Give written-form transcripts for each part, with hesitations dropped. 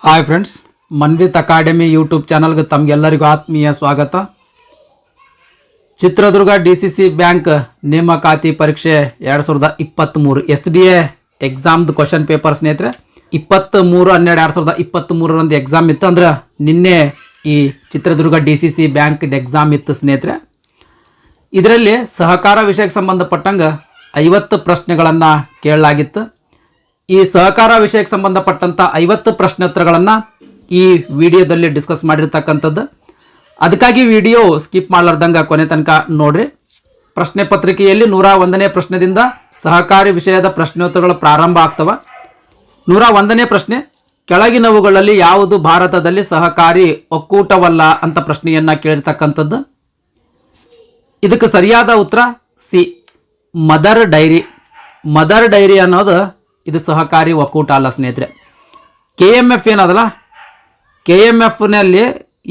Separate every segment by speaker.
Speaker 1: Hi friends, Manvith academy YouTube ಚಾನಲ್ಗೆ ತಮಗೆಲ್ಲರಿಗೂ ಆತ್ಮೀಯ ಸ್ವಾಗತ. ಚಿತ್ರದುರ್ಗ DCC ಬ್ಯಾಂಕ್ ನೇಮಕಾತಿ ಪರೀಕ್ಷೆ 2023 SDA ಎಕ್ಸಾಮ್ದು ಕ್ವಶನ್ ಪೇಪರ್ ಸ್ನೇಹಿತರೆ 23/12/2023 ಎಕ್ಸಾಮ್ ಇತ್ತು. ಅಂದ್ರೆ ನಿನ್ನೆ ಈ ಚಿತ್ರದುರ್ಗ DCC ಬ್ಯಾಂಕ್ ಎಕ್ಸಾಮ್ ಇತ್ತು ಸ್ನೇಹಿತರೆ. ಇದರಲ್ಲಿ ಸಹಕಾರ ವಿಷಯಕ್ಕೆ ಸಂಬಂಧಪಟ್ಟಂಗೆ 50 ಪ್ರಶ್ನೆಗಳನ್ನು ಕೇಳಲಾಗಿತ್ತು. ಈ ಸಹಕಾರ ವಿಷಯಕ್ಕೆ ಸಂಬಂಧಪಟ್ಟಂಥ 50 ಪ್ರಶ್ನೋತ್ತರಗಳನ್ನು ಈ ವಿಡಿಯೋದಲ್ಲಿ ಡಿಸ್ಕಸ್ ಮಾಡಿರ್ತಕ್ಕಂಥದ್ದು. ಅದಕ್ಕಾಗಿ ವಿಡಿಯೋ ಸ್ಕಿಪ್ ಮಾಡಲಾರ್ದಂಗೆ ಕೊನೆ ತನಕ ನೋಡ್ರಿ. ಪ್ರಶ್ನೆ ಪತ್ರಿಕೆಯಲ್ಲಿ 101ನೇ ಪ್ರಶ್ನೆದಿಂದ ಸಹಕಾರಿ ವಿಷಯದ ಪ್ರಶ್ನೋತ್ತರಗಳು ಪ್ರಾರಂಭ ಆಗ್ತವೆ. 101ನೇ ಪ್ರಶ್ನೆ, ಕೆಳಗಿನವುಗಳಲ್ಲಿ ಯಾವುದು ಭಾರತದಲ್ಲಿ ಸಹಕಾರಿ ಒಕ್ಕೂಟವಲ್ಲ ಅಂತ ಪ್ರಶ್ನೆಯನ್ನು ಕೇಳಿರ್ತಕ್ಕಂಥದ್ದು. ಇದಕ್ಕೆ ಸರಿಯಾದ ಉತ್ತರ C, mother dairy. Mother dairy ಅನ್ನೋದು ಇದು ಸಹಕಾರಿ ಒಕ್ಕೂಟ ಅಲ್ಲ ಸ್ನೇಹಿತರೆ. KMF ಏನದಲ್ಲ, KMFನಲ್ಲಿ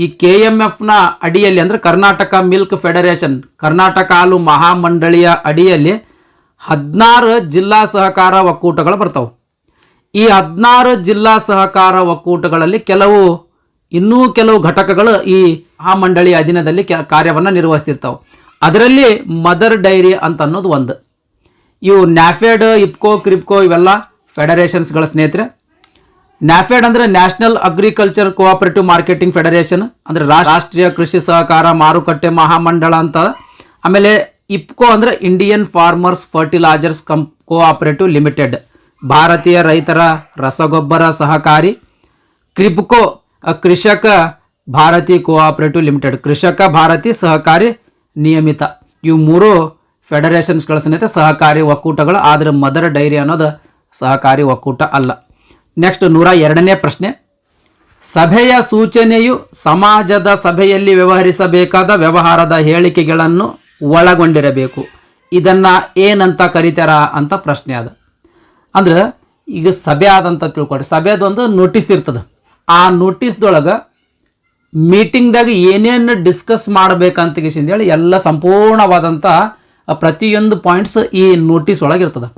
Speaker 1: ಈ KMFನ ಅಡಿಯಲ್ಲಿ ಅಂದರೆ ಕರ್ನಾಟಕ ಮಿಲ್ಕ್ ಫೆಡರೇಷನ್, ಕರ್ನಾಟಕ ಹಾಲು ಮಹಾಮಂಡಳಿಯ ಅಡಿಯಲ್ಲಿ 16 ಜಿಲ್ಲಾ ಸಹಕಾರ ಒಕ್ಕೂಟಗಳು ಬರ್ತಾವೆ. ಈ 16 ಜಿಲ್ಲಾ ಸಹಕಾರ ಒಕ್ಕೂಟಗಳಲ್ಲಿ ಇನ್ನೂ ಕೆಲವು ಘಟಕಗಳು ಈ ಮಹಾಮಂಡಳಿಯ ಅಧೀನದಲ್ಲಿ ಕಾರ್ಯವನ್ನು ನಿರ್ವಹಿಸ್ತಿರ್ತಾವೆ. ಅದರಲ್ಲಿ ಮದರ್ ಡೈರಿ ಅಂತ ಅನ್ನೋದು ಒಂದು. ಇವು ನ್ಯಾಫೆಡ್, ಇಪ್ಕೋ, ಕ್ರಿಪ್ಕೋ ಇವೆಲ್ಲ ಫೆಡರೇಷನ್ಸ್ಗಳ ಸ್ನೇಹಿತರೆ. ನ್ಯಾಫೆಡ್ ಅಂದರೆ national agriculture cooperative marketing federation, ಅಂದರೆ ರಾಷ್ಟ್ರೀಯ ಕೃಷಿ ಸಹಕಾರ ಮಾರುಕಟ್ಟೆ ಮಹಾಮಂಡಳ ಅಂತ. ಆಮೇಲೆ ಇಪ್ಕೋ ಅಂದರೆ ಇಂಡಿಯನ್ ಫಾರ್ಮರ್ಸ್ ಫರ್ಟಿಲೈಜರ್ಸ್ ಕೋಆಪರೇಟಿವ್ ಲಿಮಿಟೆಡ್, ಭಾರತೀಯ ರೈತರ ರಸಗೊಬ್ಬರ ಸಹಕಾರಿ. ಕ್ರಿಪ್ಕೋ ಕೃಷಕ ಭಾರತಿ ಕೋಆಪರೇಟಿವ್ ಲಿಮಿಟೆಡ್, ಕೃಷಕ ಭಾರತಿ ಸಹಕಾರಿ ನಿಯಮಿತ. ಇವು ಮೂರು ಫೆಡರೇಷನ್ಸ್ಗಳ ಸಮೇತ ಸಹಕಾರಿ ಒಕ್ಕೂಟಗಳು. ಆದರೆ ಮದರ್ ಡೈರಿ ಅನ್ನೋದು ಸಹಕಾರಿ ಒಕ್ಕೂಟ ಅಲ್ಲ. ನೆಕ್ಸ್ಟ್ 102ನೇ ಪ್ರಶ್ನೆ, ಸಭೆಯ ಸೂಚನೆಯು ಸಮಾಜದ ಸಭೆಯಲ್ಲಿ ವ್ಯವಹರಿಸಬೇಕಾದ ವ್ಯವಹಾರದ ಹೇಳಿಕೆಗಳನ್ನು ಒಳಗೊಂಡಿರಬೇಕು. ಇದನ್ನು ಏನಂತ ಕರೀತಾರ ಅಂತ ಪ್ರಶ್ನೆ ಅದ. ಅಂದ್ರೆ ಈಗ ಸಭೆ ಆದಂತ ತಿಳ್ಕೊಡ್ರಿ. ಸಭೆದೊಂದು ನೋಟಿಸ್ ಇರ್ತದೆ. ಆ ನೋಟಿಸ್ದೊಳಗೆ ಮೀಟಿಂಗ್ದಾಗ ಏನೇನು ಡಿಸ್ಕಸ್ ಮಾಡಬೇಕಂತ ಹೇಳಿ ಎಲ್ಲ ಸಂಪೂರ್ಣವಾದಂಥ ಪ್ರತಿಯೊಂದು ಪಾಯಿಂಟ್ಸ್ ಈ ನೋಟಿಸ್ ಒಳಗೆ ಇರ್ತದೆ.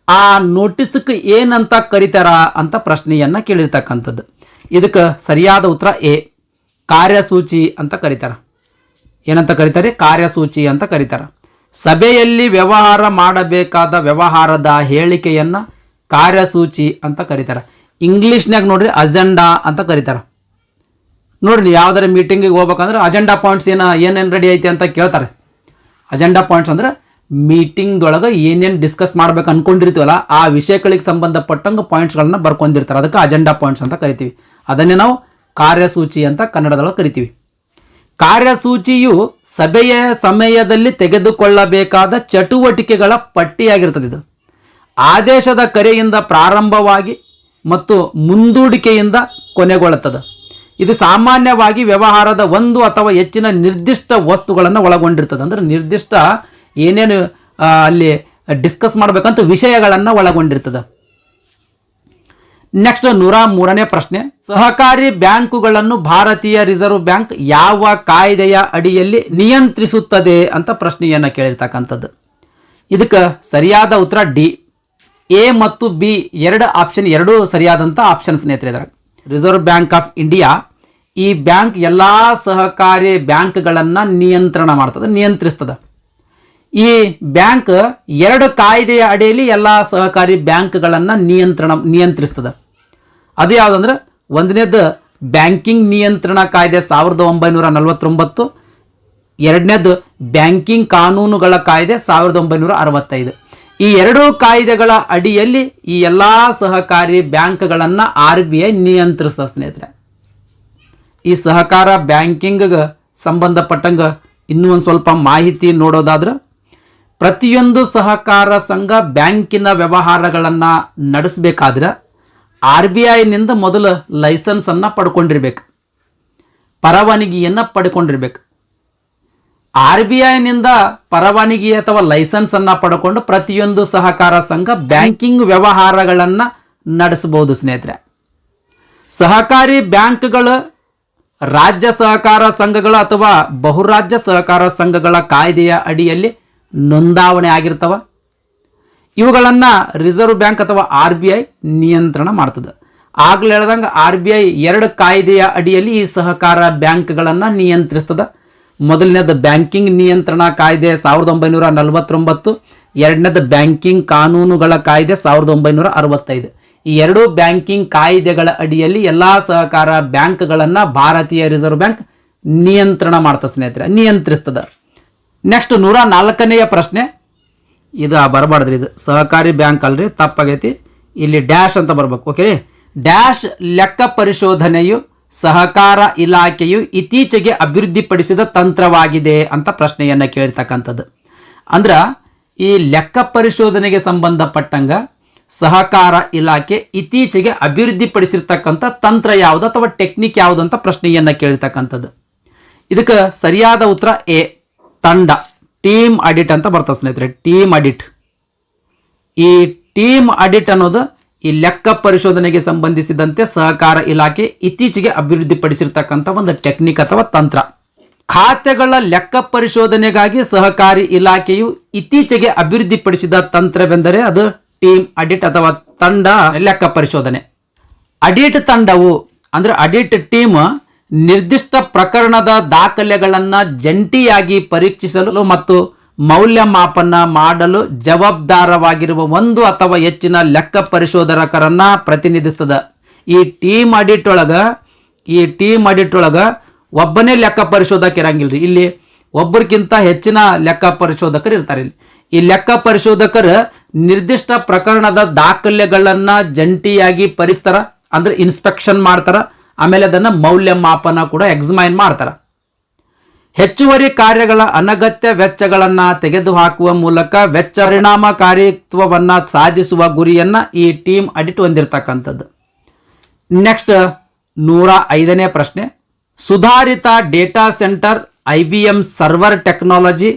Speaker 1: ಆ ನೋಟಿಸ್ಗೆ ಏನಂತ ಕರೀತಾರ ಅಂತ ಪ್ರಶ್ನೆಯನ್ನು ಕೇಳಿರ್ತಕ್ಕಂಥದ್ದು. ಇದಕ್ಕೆ ಸರಿಯಾದ ಉತ್ತರ ಎ, ಕಾರ್ಯಸೂಚಿ ಅಂತ ಕರೀತಾರೆ. ಏನಂತ ಕರೀತಾರೆ? ಕಾರ್ಯಸೂಚಿ ಅಂತ ಕರೀತಾರೆ. ಸಭೆಯಲ್ಲಿ ವ್ಯವಹಾರ ಮಾಡಬೇಕಾದ ವ್ಯವಹಾರದ ಹೇಳಿಕೆಯನ್ನು ಕಾರ್ಯಸೂಚಿ ಅಂತ ಕರೀತಾರೆ. ಇಂಗ್ಲೀಷ್ನಾಗ ನೋಡ್ರಿ ಅಜೆಂಡಾ ಅಂತ ಕರೀತಾರೆ. ನೋಡ್ರಿ, ಯಾವುದಾರ ಮೀಟಿಂಗಿಗೆ ಹೋಗ್ಬೇಕಂದ್ರೆ ಅಜೆಂಡಾ ಪಾಯಿಂಟ್ಸ್ ಏನೇನು ರೆಡಿ ಐತಿ ಅಂತ ಕೇಳ್ತಾರೆ. ಅಜೆಂಡಾ ಪಾಯಿಂಟ್ಸ್ ಅಂದ್ರೆ ಮೀಟಿಂಗ್ದೊಳಗೆ ಏನೇನು ಡಿಸ್ಕಸ್ ಮಾಡ್ಬೇಕು ಅನ್ಕೊಂಡಿರ್ತೀವಲ್ಲ ಆ ವಿಷಯಗಳಿಗೆ ಸಂಬಂಧಪಟ್ಟಂಗೆ ಪಾಯಿಂಟ್ಸ್ಗಳನ್ನ ಬರ್ಕೊಂಡಿರ್ತಾರೆ. ಅದಕ್ಕೆ ಅಜೆಂಡಾ ಪಾಯಿಂಟ್ಸ್ ಅಂತ ಕರಿತೀವಿ. ಅದನ್ನೇ ನಾವು ಕಾರ್ಯಸೂಚಿ ಅಂತ ಕನ್ನಡದೊಳಗೆ ಕರಿತೀವಿ. ಕಾರ್ಯಸೂಚಿಯು ಸಭೆಯ ಸಮಯದಲ್ಲಿ ತೆಗೆದುಕೊಳ್ಳಬೇಕಾದ ಚಟುವಟಿಕೆಗಳ ಪಟ್ಟಿಯಾಗಿರ್ತದೆ. ಇದು ಆದೇಶದ ಕರೆಯಿಂದ ಪ್ರಾರಂಭವಾಗಿ ಮತ್ತು ಮುಂದೂಡಿಕೆಯಿಂದ ಕೊನೆಗೊಳ್ಳುತ್ತದೆ. ಇದು ಸಾಮಾನ್ಯವಾಗಿ ವ್ಯವಹಾರದ ಒಂದು ಅಥವಾ ಹೆಚ್ಚಿನ ನಿರ್ದಿಷ್ಟ ವಸ್ತುಗಳನ್ನು ಒಳಗೊಂಡಿರ್ತದೆ. ಅಂದರೆ ನಿರ್ದಿಷ್ಟ ಏನೇನು ಅಲ್ಲಿ ಡಿಸ್ಕಸ್ ಮಾಡಬೇಕಂತ ವಿಷಯಗಳನ್ನು ಒಳಗೊಂಡಿರ್ತದೆ. ನೆಕ್ಸ್ಟ್ 103ನೇ ಪ್ರಶ್ನೆ, ಸಹಕಾರಿ ಬ್ಯಾಂಕುಗಳನ್ನು ಭಾರತೀಯ ರಿಸರ್ವ್ ಬ್ಯಾಂಕ್ ಯಾವ ಕಾಯ್ದೆಯ ಅಡಿಯಲ್ಲಿ ನಿಯಂತ್ರಿಸುತ್ತದೆ ಅಂತ ಪ್ರಶ್ನೆಯನ್ನು ಕೇಳಿರ್ತಕ್ಕಂಥದ್ದು. ಇದಕ್ಕೆ ಸರಿಯಾದ ಉತ್ತರ ಡಿ. ಎ ಮತ್ತು ಬಿ ಎರಡೂ ಸರಿಯಾದಂಥ ಆಪ್ಷನ್ ಸ್ನೇಹಿತರೆ. ಇದ್ರಾಗ ರಿಸರ್ವ್ ಬ್ಯಾಂಕ್ ಆಫ್ ಇಂಡಿಯಾ ಈ ಬ್ಯಾಂಕ್ ಎಲ್ಲ ಸಹಕಾರಿ ಬ್ಯಾಂಕ್ಗಳನ್ನು ನಿಯಂತ್ರಿಸ್ತದೆ. ಈ ಬ್ಯಾಂಕ್ 2 ಕಾಯ್ದೆಯ ಅಡಿಯಲ್ಲಿ ಎಲ್ಲ ಸಹಕಾರಿ ಬ್ಯಾಂಕ್ಗಳನ್ನು ನಿಯಂತ್ರಿಸ್ತದೆ. ಅದು ಯಾವುದಂದ್ರೆ, ಒಂದನೇದು ಬ್ಯಾಂಕಿಂಗ್ ನಿಯಂತ್ರಣ ಕಾಯ್ದೆ 1949, ಎರಡನೇದು ಬ್ಯಾಂಕಿಂಗ್ ಕಾನೂನುಗಳ ಕಾಯ್ದೆ 1965. ಈ 2 ಕಾಯ್ದೆಗಳ ಅಡಿಯಲ್ಲಿ ಈ ಎಲ್ಲ ಸಹಕಾರಿ ಬ್ಯಾಂಕ್ಗಳನ್ನು RBI ನಿಯಂತ್ರಿಸ್ತದೆ ಸ್ನೇಹಿತರೆ. ಈ ಸಹಕಾರ ಬ್ಯಾಂಕಿಂಗ್ಗೆ ಸಂಬಂಧಪಟ್ಟಂಗೆ ಇನ್ನೂ ಒಂದು ಸ್ವಲ್ಪ ಮಾಹಿತಿ ನೋಡೋದಾದ್ರೆ, ಪ್ರತಿಯೊಂದು ಸಹಕಾರ ಸಂಘ ಬ್ಯಾಂಕಿನ ವ್ಯವಹಾರಗಳನ್ನು ನಡೆಸಬೇಕಾದ್ರೆ RBIನಿಂದ ಮೊದಲು ಲೈಸೆನ್ಸನ್ನು ಪಡ್ಕೊಂಡಿರ್ಬೇಕು, ಪರವಾನಗಿಯನ್ನು ಪಡ್ಕೊಂಡಿರ್ಬೇಕು. RBIನಿಂದ ಪರವಾನಗಿ ಅಥವಾ ಲೈಸೆನ್ಸನ್ನು ಪಡ್ಕೊಂಡು ಪ್ರತಿಯೊಂದು ಸಹಕಾರ ಸಂಘ ಬ್ಯಾಂಕಿಂಗ್ ವ್ಯವಹಾರಗಳನ್ನು ನಡೆಸಬಹುದು ಸ್ನೇಹಿತರೆ. ಸಹಕಾರಿ ಬ್ಯಾಂಕ್ಗಳು ರಾಜ್ಯ ಸಹಕಾರ ಸಂಘಗಳು ಅಥವಾ ಬಹುರಾಜ್ಯ ಸಹಕಾರ ಸಂಘಗಳ ಕಾಯ್ದೆಯ ಅಡಿಯಲ್ಲಿ ನೋಂದಾವಣೆ ಆಗಿರ್ತವೆ. ಇವುಗಳನ್ನು ರಿಸರ್ವ್ ಬ್ಯಾಂಕ್ ಅಥವಾ RBI ನಿಯಂತ್ರಣ ಮಾಡ್ತದೆ. ಆಗ್ಲೇ ಹೇಳ್ದಂಗೆ RBI 2 ಕಾಯ್ದೆಯ ಅಡಿಯಲ್ಲಿ ಈ ಸಹಕಾರ ಬ್ಯಾಂಕ್ಗಳನ್ನು ನಿಯಂತ್ರಿಸ್ತದ. ಮೊದಲನೇದು ಬ್ಯಾಂಕಿಂಗ್ ನಿಯಂತ್ರಣ ಕಾಯ್ದೆ 1949, ಎರಡನೇದು ಬ್ಯಾಂಕಿಂಗ್ ಕಾನೂನುಗಳ ಕಾಯ್ದೆ 1965. ಈ 2 ಬ್ಯಾಂಕಿಂಗ್ ಕಾಯ್ದೆಗಳ ಅಡಿಯಲ್ಲಿ ಎಲ್ಲ ಸಹಕಾರ ಬ್ಯಾಂಕ್ಗಳನ್ನು ಭಾರತೀಯ ರಿಸರ್ವ್ ಬ್ಯಾಂಕ್ ನಿಯಂತ್ರಣ ಮಾಡ್ತದೆ ಸ್ನೇಹಿತರೆ, ನಿಯಂತ್ರಿಸ್ತದ. ನೆಕ್ಸ್ಟ್ 104ನೆಯ ಪ್ರಶ್ನೆ, ಇದು ಬರಬಾರ್ದ್ರಿ, ಇದು ಸಹಕಾರಿ ಬ್ಯಾಂಕ್ ಅಲ್ರಿ, ತಪ್ಪಾಗೈತಿ, ಇಲ್ಲಿ ಡ್ಯಾಶ್ ಅಂತ ಬರ್ಬೇಕು. ಓಕೆ, ಡ್ಯಾಶ್ ಲೆಕ್ಕ ಪರಿಶೋಧನೆಯು ಸಹಕಾರ ಇಲಾಖೆಯು ಇತ್ತೀಚೆಗೆ ಅಭಿವೃದ್ಧಿಪಡಿಸಿದ ತಂತ್ರವಾಗಿದೆ ಅಂತ ಪ್ರಶ್ನೆಯನ್ನು ಕೇಳಿರ್ತಕ್ಕಂಥದ್ದು. ಅಂದ್ರೆ ಈ ಲೆಕ್ಕ ಪರಿಶೋಧನೆಗೆ ಸಂಬಂಧಪಟ್ಟಂಗ ಸಹಕಾರ ಇಲಾಖೆ ಇತ್ತೀಚೆಗೆ ಅಭಿವೃದ್ಧಿಪಡಿಸಿರ್ತಕ್ಕಂಥ ತಂತ್ರ ಯಾವುದು ಅಥವಾ ಟೆಕ್ನಿಕ್ ಯಾವುದು ಅಂತ ಪ್ರಶ್ನೆಯನ್ನು ಕೇಳಿರ್ತಕ್ಕಂಥದ್ದು. ಇದಕ್ಕೆ ಸರಿಯಾದ ಉತ್ತರ ಎ, ತಂಡ, ಟೀಮ್ ಆಡಿಟ್ ಅಂತ ಬರ್ತದೆ ಸ್ನೇಹಿತರೆ, ಟೀಮ್ ಆಡಿಟ್. ಈ ಟೀಮ್ ಆಡಿಟ್ ಅನ್ನೋದು ಈ ಲೆಕ್ಕ ಪರಿಶೋಧನೆಗೆ ಸಂಬಂಧಿಸಿದಂತೆ ಸಹಕಾರ ಇಲಾಖೆ ಇತ್ತೀಚೆಗೆ ಅಭಿವೃದ್ಧಿಪಡಿಸಿರ್ತಕ್ಕಂಥ ಒಂದು ಟೆಕ್ನಿಕ್ ಅಥವಾ ತಂತ್ರ. ಖಾತೆಗಳ ಲೆಕ್ಕ ಪರಿಶೋಧನೆಗಾಗಿ ಸಹಕಾರಿ ಇಲಾಖೆಯು ಇತ್ತೀಚೆಗೆ ಅಭಿವೃದ್ಧಿಪಡಿಸಿದ ತಂತ್ರವೆಂದರೆ ಅದು ಟೀಮ್ ಆಡಿಟ್ ಅಥವಾ ತಂಡ ಲೆಕ್ಕ ಪರಿಶೋಧನೆ. ಆಡಿಟ್ ತಂಡವು ಅಂದ್ರೆ ಆಡಿಟ್ ಟೀಮ್ ನಿರ್ದಿಷ್ಟ ಪ್ರಕರಣದ ದಾಖಲೆಗಳನ್ನು ಜಂಟಿಯಾಗಿ ಪರೀಕ್ಷಿಸಲು ಮತ್ತು ಮೌಲ್ಯಮಾಪನ ಮಾಡಲು ಜವಾಬ್ದಾರವಾಗಿರುವ 1 ಅಥವಾ ಹೆಚ್ಚಿನ ಲೆಕ್ಕ ಪರಿಶೋಧಕರನ್ನ ಪ್ರತಿನಿಧಿಸ್ತದ. ಈ ಟೀಮ್ ಆಡಿಟ್ ಒಳಗ ಒಬ್ಬನೇ ಲೆಕ್ಕ ಪರಿಶೋಧಕ ಇರಂಗಿಲ್ರಿ, ಇಲ್ಲಿ ಒಬ್ಬರಿಗಿಂತ ಹೆಚ್ಚಿನ ಲೆಕ್ಕ ಪರಿಶೋಧಕರು ಇರ್ತಾರೆ. ಇಲ್ಲಿ ಈ ಲೆಕ್ಕ ಪರಿಶೋಧಕರು ನಿರ್ದಿಷ್ಟ ಪ್ರಕರಣದ ದಾಖಲೆಗಳನ್ನ ಜಂಟಿಯಾಗಿ ಪರಿಸ್ತಾರ, ಅಂದ್ರೆ ಇನ್ಸ್ಪೆಕ್ಷನ್ ಮಾಡ್ತಾರ, ಆಮೇಲೆ ಅದನ್ನ ಮೌಲ್ಯಮಾಪನ ಕೂಡ ಎಕ್ಸಾಮೈನ್ ಮಾಡ್ತಾರ. ಹೆಚ್ಚುವರಿ ಕಾರ್ಯಗಳ ಅನಗತ್ಯ ವೆಚ್ಚಗಳನ್ನು ತೆಗೆದುಹಾಕುವ ಮೂಲಕ ವೆಚ್ಚ ಪರಿಣಾಮಕಾರಿತ್ವವನ್ನು ಸಾಧಿಸುವ ಗುರಿಯನ್ನು ಈ ಟೀಮ್ ಆಡಿಟ್ ಹೊಂದಿರತಕ್ಕಂಥದ್ದು. ನೆಕ್ಸ್ಟ್ 105ನೇ ಪ್ರಶ್ನೆ, ಸುಧಾರಿತ data centre, IBM server technology,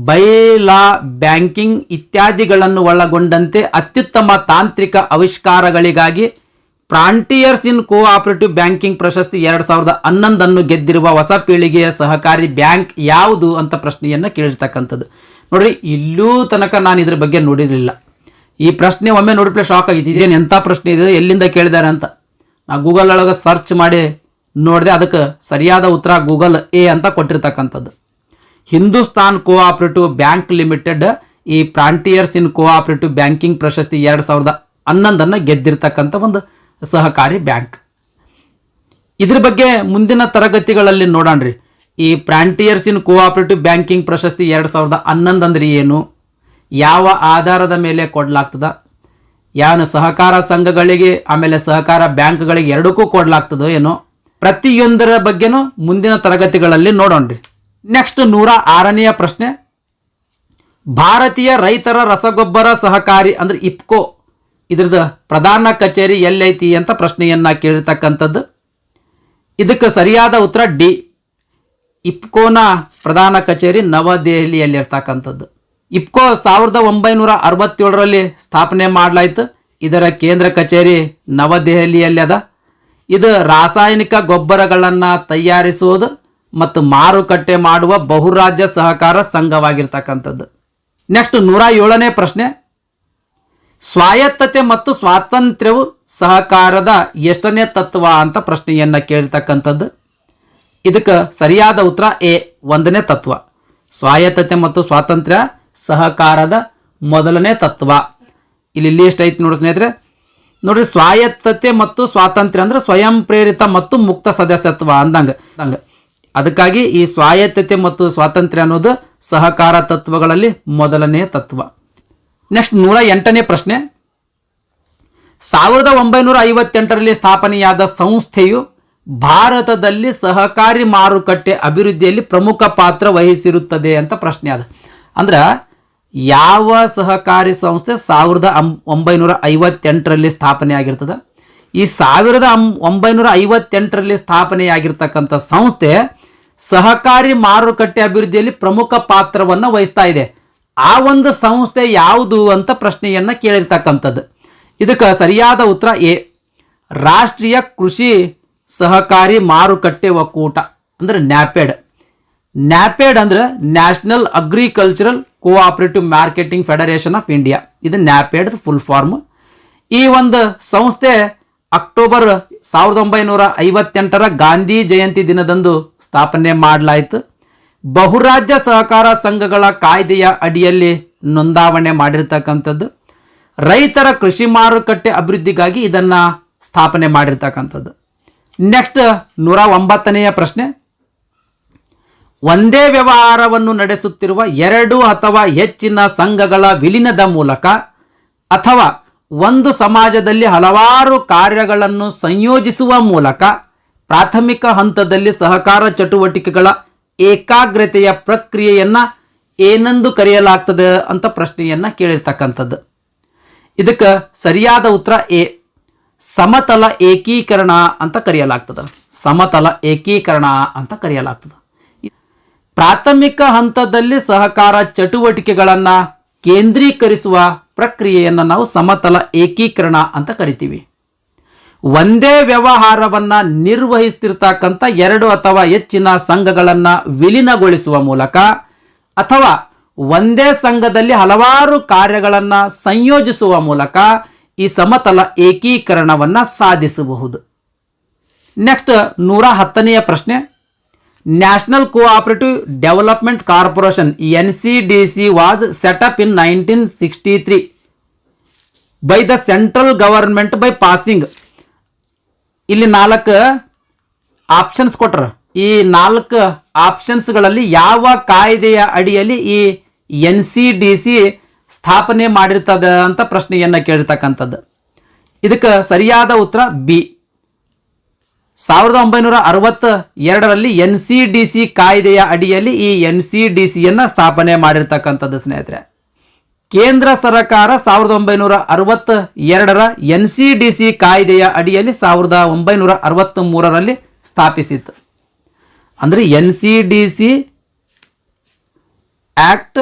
Speaker 1: bylaw banking ಇತ್ಯಾದಿಗಳನ್ನು ಒಳಗೊಂಡಂತೆ ಅತ್ಯುತ್ತಮ ತಾಂತ್ರಿಕ ಆವಿಷ್ಕಾರಗಳಿಗಾಗಿ ಫ್ರಾಂಟಿಯರ್ಸ್ ಇನ್ ಕೋಆಪರೇಟಿವ್ ಬ್ಯಾಂಕಿಂಗ್ ಪ್ರಶಸ್ತಿ 2011 ಗೆದ್ದಿರುವ ಹೊಸ ಪೀಳಿಗೆಯ ಸಹಕಾರಿ ಬ್ಯಾಂಕ್ ಯಾವುದು ಅಂತ ಪ್ರಶ್ನೆಯನ್ನು ಕೇಳಿರ್ತಕ್ಕಂಥದ್ದು. ನೋಡ್ರಿ, ಇಲ್ಲೂ ತನಕ ನಾನು ಇದ್ರ ಬಗ್ಗೆ ನೋಡಿರಲಿಲ್ಲ. ಈ ಪ್ರಶ್ನೆ ಒಮ್ಮೆ ನೋಡಿದ್ರೆ ಶಾಕ್ ಆಗಿತ್ತು, ಇದೇನು ಎಂಥ ಪ್ರಶ್ನೆ ಇದೆ, ಎಲ್ಲಿಂದ ಕೇಳಿದ್ದಾರೆ ಅಂತ. ನಾ ಗೂಗಲ್ ಒಳಗೆ ಸರ್ಚ್ ಮಾಡಿ ನೋಡಿದೆ, ಅದಕ್ಕೆ ಸರಿಯಾದ ಉತ್ತರ ಗೂಗಲ್ ಎ ಅಂತ ಕೊಟ್ಟಿರ್ತಕ್ಕಂಥದ್ದು. ಹಿಂದೂಸ್ತಾನ್ ಕೋಆಪರೇಟಿವ್ ಬ್ಯಾಂಕ್ ಲಿಮಿಟೆಡ್ ಈ ಫ್ರಾಂಟಿಯರ್ಸ್ ಇನ್ ಕೋಆಪರೇಟಿವ್ ಬ್ಯಾಂಕಿಂಗ್ ಪ್ರಶಸ್ತಿ 2011 ಗೆದ್ದಿರ್ತಕ್ಕಂಥ ಒಂದು ಸಹಕಾರಿ ಬ್ಯಾಂಕ್. ಇದ್ರ ಬಗ್ಗೆ ಮುಂದಿನ ತರಗತಿಗಳಲ್ಲಿ ನೋಡೋಣ್ರಿ. ಈ ಫ್ರಾಂಟಿಯರ್ಸ್ ಇನ್ ಕೋಆಪರೇಟಿವ್ ಬ್ಯಾಂಕಿಂಗ್ ಪ್ರಶಸ್ತಿ 2011 ಅಂದ್ರೆ ಏನು, ಯಾವ ಆಧಾರದ ಮೇಲೆ ಕೊಡಲಾಗ್ತದ, ಯಾವ ಸಹಕಾರ ಸಂಘಗಳಿಗೆ ಆಮೇಲೆ ಸಹಕಾರ ಬ್ಯಾಂಕ್ಗಳಿಗೆ ಎರಡಕ್ಕೂ ಕೊಡಲಾಗ್ತದೋ ಏನೋ, ಪ್ರತಿಯೊಂದರ ಬಗ್ಗೆನೂ ಮುಂದಿನ ತರಗತಿಗಳಲ್ಲಿ ನೋಡೋಣ್ರಿ. ನೆಕ್ಸ್ಟ್ 106ನೆಯ ಪ್ರಶ್ನೆ, ಭಾರತೀಯ ರೈತರ ರಸಗೊಬ್ಬರ ಸಹಕಾರಿ ಅಂದ್ರೆ ಇಫ್ಕೋ ಇದ್ರದ್ದು ಪ್ರಧಾನ ಕಚೇರಿ ಎಲ್ಲೈತಿ ಅಂತ ಪ್ರಶ್ನೆಯನ್ನ ಕೇಳಿರ್ತಕ್ಕಂಥದ್ದು. ಇದಕ್ಕೆ ಸರಿಯಾದ ಉತ್ತರ ಡಿ, ಇಫ್ಕೋನ ಪ್ರಧಾನ ಕಚೇರಿ ನವದೆಹಲಿಯಲ್ಲಿರ್ತಕ್ಕಂಥದ್ದು. ಇಫ್ಕೋ 1967ರಲ್ಲಿ ಸ್ಥಾಪನೆ ಮಾಡಲಾಯಿತು. ಇದರ ಕೇಂದ್ರ ಕಚೇರಿ ನವದೆಹಲಿಯಲ್ಲಿ ಅದ. ಇದು ರಾಸಾಯನಿಕ ಗೊಬ್ಬರಗಳನ್ನು ತಯಾರಿಸುವುದು ಮತ್ತು ಮಾರುಕಟ್ಟೆ ಮಾಡುವ ಬಹುರಾಜ್ಯ ಸಹಕಾರ ಸಂಘವಾಗಿರ್ತಕ್ಕಂಥದ್ದು. ನೆಕ್ಸ್ಟ್ 107ನೇ ಪ್ರಶ್ನೆ, ಸ್ವಾಯತ್ತತೆ ಮತ್ತು ಸ್ವಾತಂತ್ರ್ಯವು ಸಹಕಾರದ ಎಷ್ಟನೇ ತತ್ವ ಅಂತ ಪ್ರಶ್ನೆಯನ್ನು ಕೇಳಿರ್ತಕ್ಕಂಥದ್ದು. ಇದಕ್ಕೆ ಸರಿಯಾದ ಉತ್ತರ ಎ, 1ನೇ ತತ್ವ. ಸ್ವಾಯತ್ತತೆ ಮತ್ತು ಸ್ವಾತಂತ್ರ್ಯ ಸಹಕಾರದ ಮೊದಲನೇ ತತ್ವ. ಇಲ್ಲಿ ಲಿಸ್ಟ್ ಐತಿ ನೋಡಿ ಸ್ನೇಹಿತರೆ. ನೋಡ್ರಿ, ಸ್ವಾಯತ್ತತೆ ಮತ್ತು ಸ್ವಾತಂತ್ರ್ಯ ಅಂದ್ರೆ ಸ್ವಯಂ ಪ್ರೇರಿತ ಮತ್ತು ಮುಕ್ತ ಸದಸ್ಯತ್ವ ಅಂದಂಗ. ಅದಕ್ಕಾಗಿ ಈ ಸ್ವಾಯತ್ತತೆ ಮತ್ತು ಸ್ವಾತಂತ್ರ್ಯ ಅನ್ನೋದು ಸಹಕಾರ ತತ್ವಗಳಲ್ಲಿ ಮೊದಲನೇ ತತ್ವ. ನೆಕ್ಸ್ಟ್ 108ನೇ ಪ್ರಶ್ನೆ, 1958ರಲ್ಲಿ ಸ್ಥಾಪನೆಯಾದ ಸಂಸ್ಥೆಯು ಭಾರತದಲ್ಲಿ ಸಹಕಾರಿ ಮಾರುಕಟ್ಟೆ ಅಭಿವೃದ್ಧಿಯಲ್ಲಿ ಪ್ರಮುಖ ಪಾತ್ರ ವಹಿಸಿರುತ್ತದೆ ಅಂತ ಪ್ರಶ್ನೆ ಅದ. ಅಂದ್ರೆ ಯಾವ ಸಹಕಾರಿ ಸಂಸ್ಥೆ 1958ರಲ್ಲಿ ಸ್ಥಾಪನೆ ಆಗಿರ್ತದೆ? ಈ 1958ರಲ್ಲಿ ಸ್ಥಾಪನೆಯಾಗಿರ್ತಕ್ಕಂಥ ಸಂಸ್ಥೆ ಸಹಕಾರಿ ಮಾರುಕಟ್ಟೆ ಅಭಿವೃದ್ಧಿಯಲ್ಲಿ ಪ್ರಮುಖ ಪಾತ್ರವನ್ನು ವಹಿಸ್ತಾ ಇದೆ. ಆ ಒಂದು ಸಂಸ್ಥೆ ಯಾವುದು ಅಂತ ಪ್ರಶ್ನೆಯನ್ನ ಕೇಳಿರ್ತಕ್ಕಂಥದ್ದು. ಇದಕ್ಕೆ ಸರಿಯಾದ ಉತ್ತರ ಎ, ರಾಷ್ಟ್ರೀಯ ಕೃಷಿ ಸಹಕಾರಿ ಮಾರುಕಟ್ಟೆ ಒಕ್ಕೂಟ ಅಂದ್ರೆ ನ್ಯಾಪೆಡ್. ನ್ಯಾಪೆಡ್ ಅಂದ್ರೆ national agricultural cooperative marketing federation of India. ಇದು ನ್ಯಾಪೆಡ್ ಫುಲ್ ಫಾರ್ಮ್. ಈ ಒಂದು ಸಂಸ್ಥೆ ಅಕ್ಟೋಬರ್ 1958ರ ಗಾಂಧಿ ಜಯಂತಿ ದಿನದಂದು ಸ್ಥಾಪನೆ ಮಾಡಲಾಯಿತು. ಬಹುರಾಜ್ಯ ಸಹಕಾರ ಸಂಘಗಳ ಕಾಯ್ದೆಯ ಅಡಿಯಲ್ಲಿ ನೋಂದಾವಣೆ ಮಾಡಿರ್ತಕ್ಕಂಥದ್ದು. ರೈತರ ಕೃಷಿ ಮಾರುಕಟ್ಟೆ ಅಭಿವೃದ್ಧಿಗಾಗಿ ಇದನ್ನು ಸ್ಥಾಪನೆ ಮಾಡಿರ್ತಕ್ಕಂಥದ್ದು. ನೆಕ್ಸ್ಟ್ 109ನೆಯ ಪ್ರಶ್ನೆ. ಒಂದೇ ವ್ಯವಹಾರವನ್ನು ನಡೆಸುತ್ತಿರುವ 2 ಅಥವಾ ಹೆಚ್ಚಿನ ಸಂಘಗಳ ವಿಲೀನದ ಮೂಲಕ ಅಥವಾ ಒಂದು ಸಮಾಜದಲ್ಲಿ ಹಲವಾರು ಕಾರ್ಯಗಳನ್ನು ಸಂಯೋಜಿಸುವ ಮೂಲಕ ಪ್ರಾಥಮಿಕ ಹಂತದಲ್ಲಿ ಸಹಕಾರ ಚಟುವಟಿಕೆಗಳ ಏಕಾಗ್ರತೆಯ ಪ್ರಕ್ರಿಯೆಯನ್ನು ಏನೆಂದು ಕರೆಯಲಾಗ್ತದೆ ಅಂತ ಪ್ರಶ್ನೆಯನ್ನು ಕೇಳಿರ್ತಕ್ಕಂಥದ್ದು. ಇದಕ್ಕೆ ಸರಿಯಾದ ಉತ್ತರ ಎ, ಸಮತಲ ಏಕೀಕರಣ ಅಂತ ಕರೆಯಲಾಗ್ತದೆ. ಸಮತಲ ಏಕೀಕರಣ ಅಂತ ಕರೆಯಲಾಗ್ತದೆ. ಪ್ರಾಥಮಿಕ ಹಂತದಲ್ಲಿ ಸಹಕಾರ ಚಟುವಟಿಕೆಗಳನ್ನು ಕೇಂದ್ರೀಕರಿಸುವ ಪ್ರಕ್ರಿಯೆಯನ್ನು ನಾವು ಸಮತಲ ಏಕೀಕರಣ ಅಂತ ಕರಿತೀವಿ. ಒಂದೇ ವ್ಯವಹಾರವನ್ನು ನಿರ್ವಹಿಸ್ತಿರ್ತಕ್ಕಂಥ 2 ಅಥವಾ ಹೆಚ್ಚಿನ ಸಂಘಗಳನ್ನು ವಿಲೀನಗೊಳಿಸುವ ಮೂಲಕ ಅಥವಾ ಒಂದೇ ಸಂಘದಲ್ಲಿ ಹಲವಾರು ಕಾರ್ಯಗಳನ್ನು ಸಂಯೋಜಿಸುವ ಮೂಲಕ ಈ ಸಮತಲ ಏಕೀಕರಣವನ್ನು ಸಾಧಿಸಬಹುದು. ನೆಕ್ಸ್ಟ್ 110ನೆಯ ಪ್ರಶ್ನೆ. National cooperative development corporation NCDC was setup in 1963 by the central government by passing. ಇಲ್ಲಿ 4 ಆಪ್ಷನ್ಸ್ ಕೊಟ್ರ. ಈ 4 ಆಪ್ಷನ್ಸ್ಗಳಲ್ಲಿ ಯಾವ ಕಾಯ್ದೆಯ ಅಡಿಯಲ್ಲಿ ಈ NCDC ಸ್ಥಾಪನೆ ಮಾಡಿರ್ತದೆ ಅಂತ ಪ್ರಶ್ನೆಯನ್ನು ಕೇಳಿರ್ತಕ್ಕಂಥದ್ದು. ಇದಕ್ಕೆ ಸರಿಯಾದ ಉತ್ತರ ಬಿ. 1962ರಲ್ಲಿ NCDC ಕಾಯ್ದೆಯ ಅಡಿಯಲ್ಲಿ ಈ NCDCಯನ್ನು ಸ್ಥಾಪನೆ ಮಾಡಿರ್ತಕ್ಕಂಥದ್ದು ಸ್ನೇಹಿತರೆ. ಕೇಂದ್ರ ಸರ್ಕಾರ 1962ರ NCDC ಕಾಯ್ದೆಯ ಅಡಿಯಲ್ಲಿ 1963ರಲ್ಲಿ ಸ್ಥಾಪಿಸಿತ್ತು. ಅಂದರೆ NCDC ಆಕ್ಟ್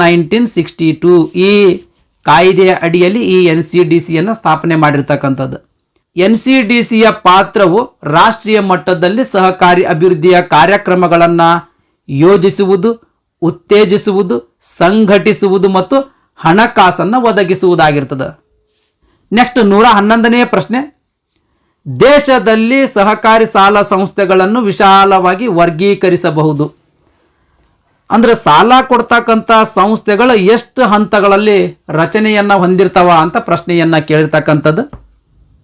Speaker 1: 1962 ಈ ಕಾಯ್ದೆಯ ಅಡಿಯಲ್ಲಿ ಈ NCDCಯನ್ನು ಸ್ಥಾಪನೆ ಮಾಡಿರ್ತಕ್ಕಂಥದ್ದು. NCDCಯ ಪಾತ್ರವು ರಾಷ್ಟ್ರೀಯ ಮಟ್ಟದಲ್ಲಿ ಸಹಕಾರಿ ಅಭಿವೃದ್ಧಿಯ ಕಾರ್ಯಕ್ರಮಗಳನ್ನು ಯೋಜಿಸುವುದು, ಉತ್ತೇಜಿಸುವುದು, ಸಂಘಟಿಸುವುದು ಮತ್ತು ಹಣಕಾಸನ್ನು ಒದಗಿಸುವುದಾಗಿರ್ತದೆ. ನೆಕ್ಸ್ಟ್ 111ನೇ ಪ್ರಶ್ನೆ. ದೇಶದಲ್ಲಿ ಸಹಕಾರಿ ಸಾಲ ಸಂಸ್ಥೆಗಳನ್ನು ವಿಶಾಲವಾಗಿ ವರ್ಗೀಕರಿಸಬಹುದು. ಅಂದ್ರೆ ಸಾಲ ಕೊಡ್ತಕ್ಕಂಥ ಸಂಸ್ಥೆಗಳು ಎಷ್ಟು ಹಂತಗಳಲ್ಲಿ ರಚನೆಯನ್ನು ಹೊಂದಿರ್ತಾವ ಅಂತ ಪ್ರಶ್ನೆಯನ್ನು ಕೇಳಿರ್ತಕ್ಕಂಥದ್ದು.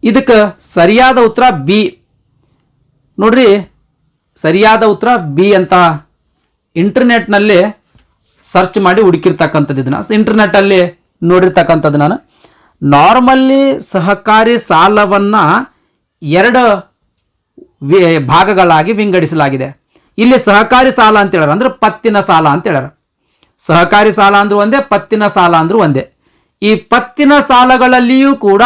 Speaker 1: ಇದಕ್ಕೆ ಸರಿಯಾದ ಉತ್ತರ ಬಿ. ನೋಡ್ರಿ, ಸರಿಯಾದ ಉತ್ತರ ಬಿ ಅಂತ ಇಂಟರ್ನೆಟ್ನಲ್ಲಿ ಸರ್ಚ್ ಮಾಡಿ ಹುಡುಕಿರ್ತಕ್ಕಂಥದ್ದು. ಇದನ್ನು ಇಂಟರ್ನೆಟ್ಟಲ್ಲಿ ನೋಡಿರ್ತಕ್ಕಂಥದ್ದು ನಾನು. ನಾರ್ಮಲ್ಲಿ ಸಹಕಾರಿ ಸಾಲವನ್ನು 2 ಭಾಗಗಳಾಗಿ ವಿಂಗಡಿಸಲಾಗಿದೆ. ಇಲ್ಲಿ ಸಹಕಾರಿ ಸಾಲ ಅಂತ ಹೇಳ್ಯಾರ, ಅಂದ್ರೆ ಪತ್ತಿನ ಸಾಲ ಅಂತ ಹೇಳ್ಯಾರ. ಸಹಕಾರಿ ಸಾಲ ಅಂದ್ರೂ ಒಂದೇ, ಪತ್ತಿನ ಸಾಲ ಅಂದ್ರೂ ಒಂದೇ. ಈ ಪತ್ತಿನ ಸಾಲಗಳಲ್ಲಿಯೂ ಕೂಡ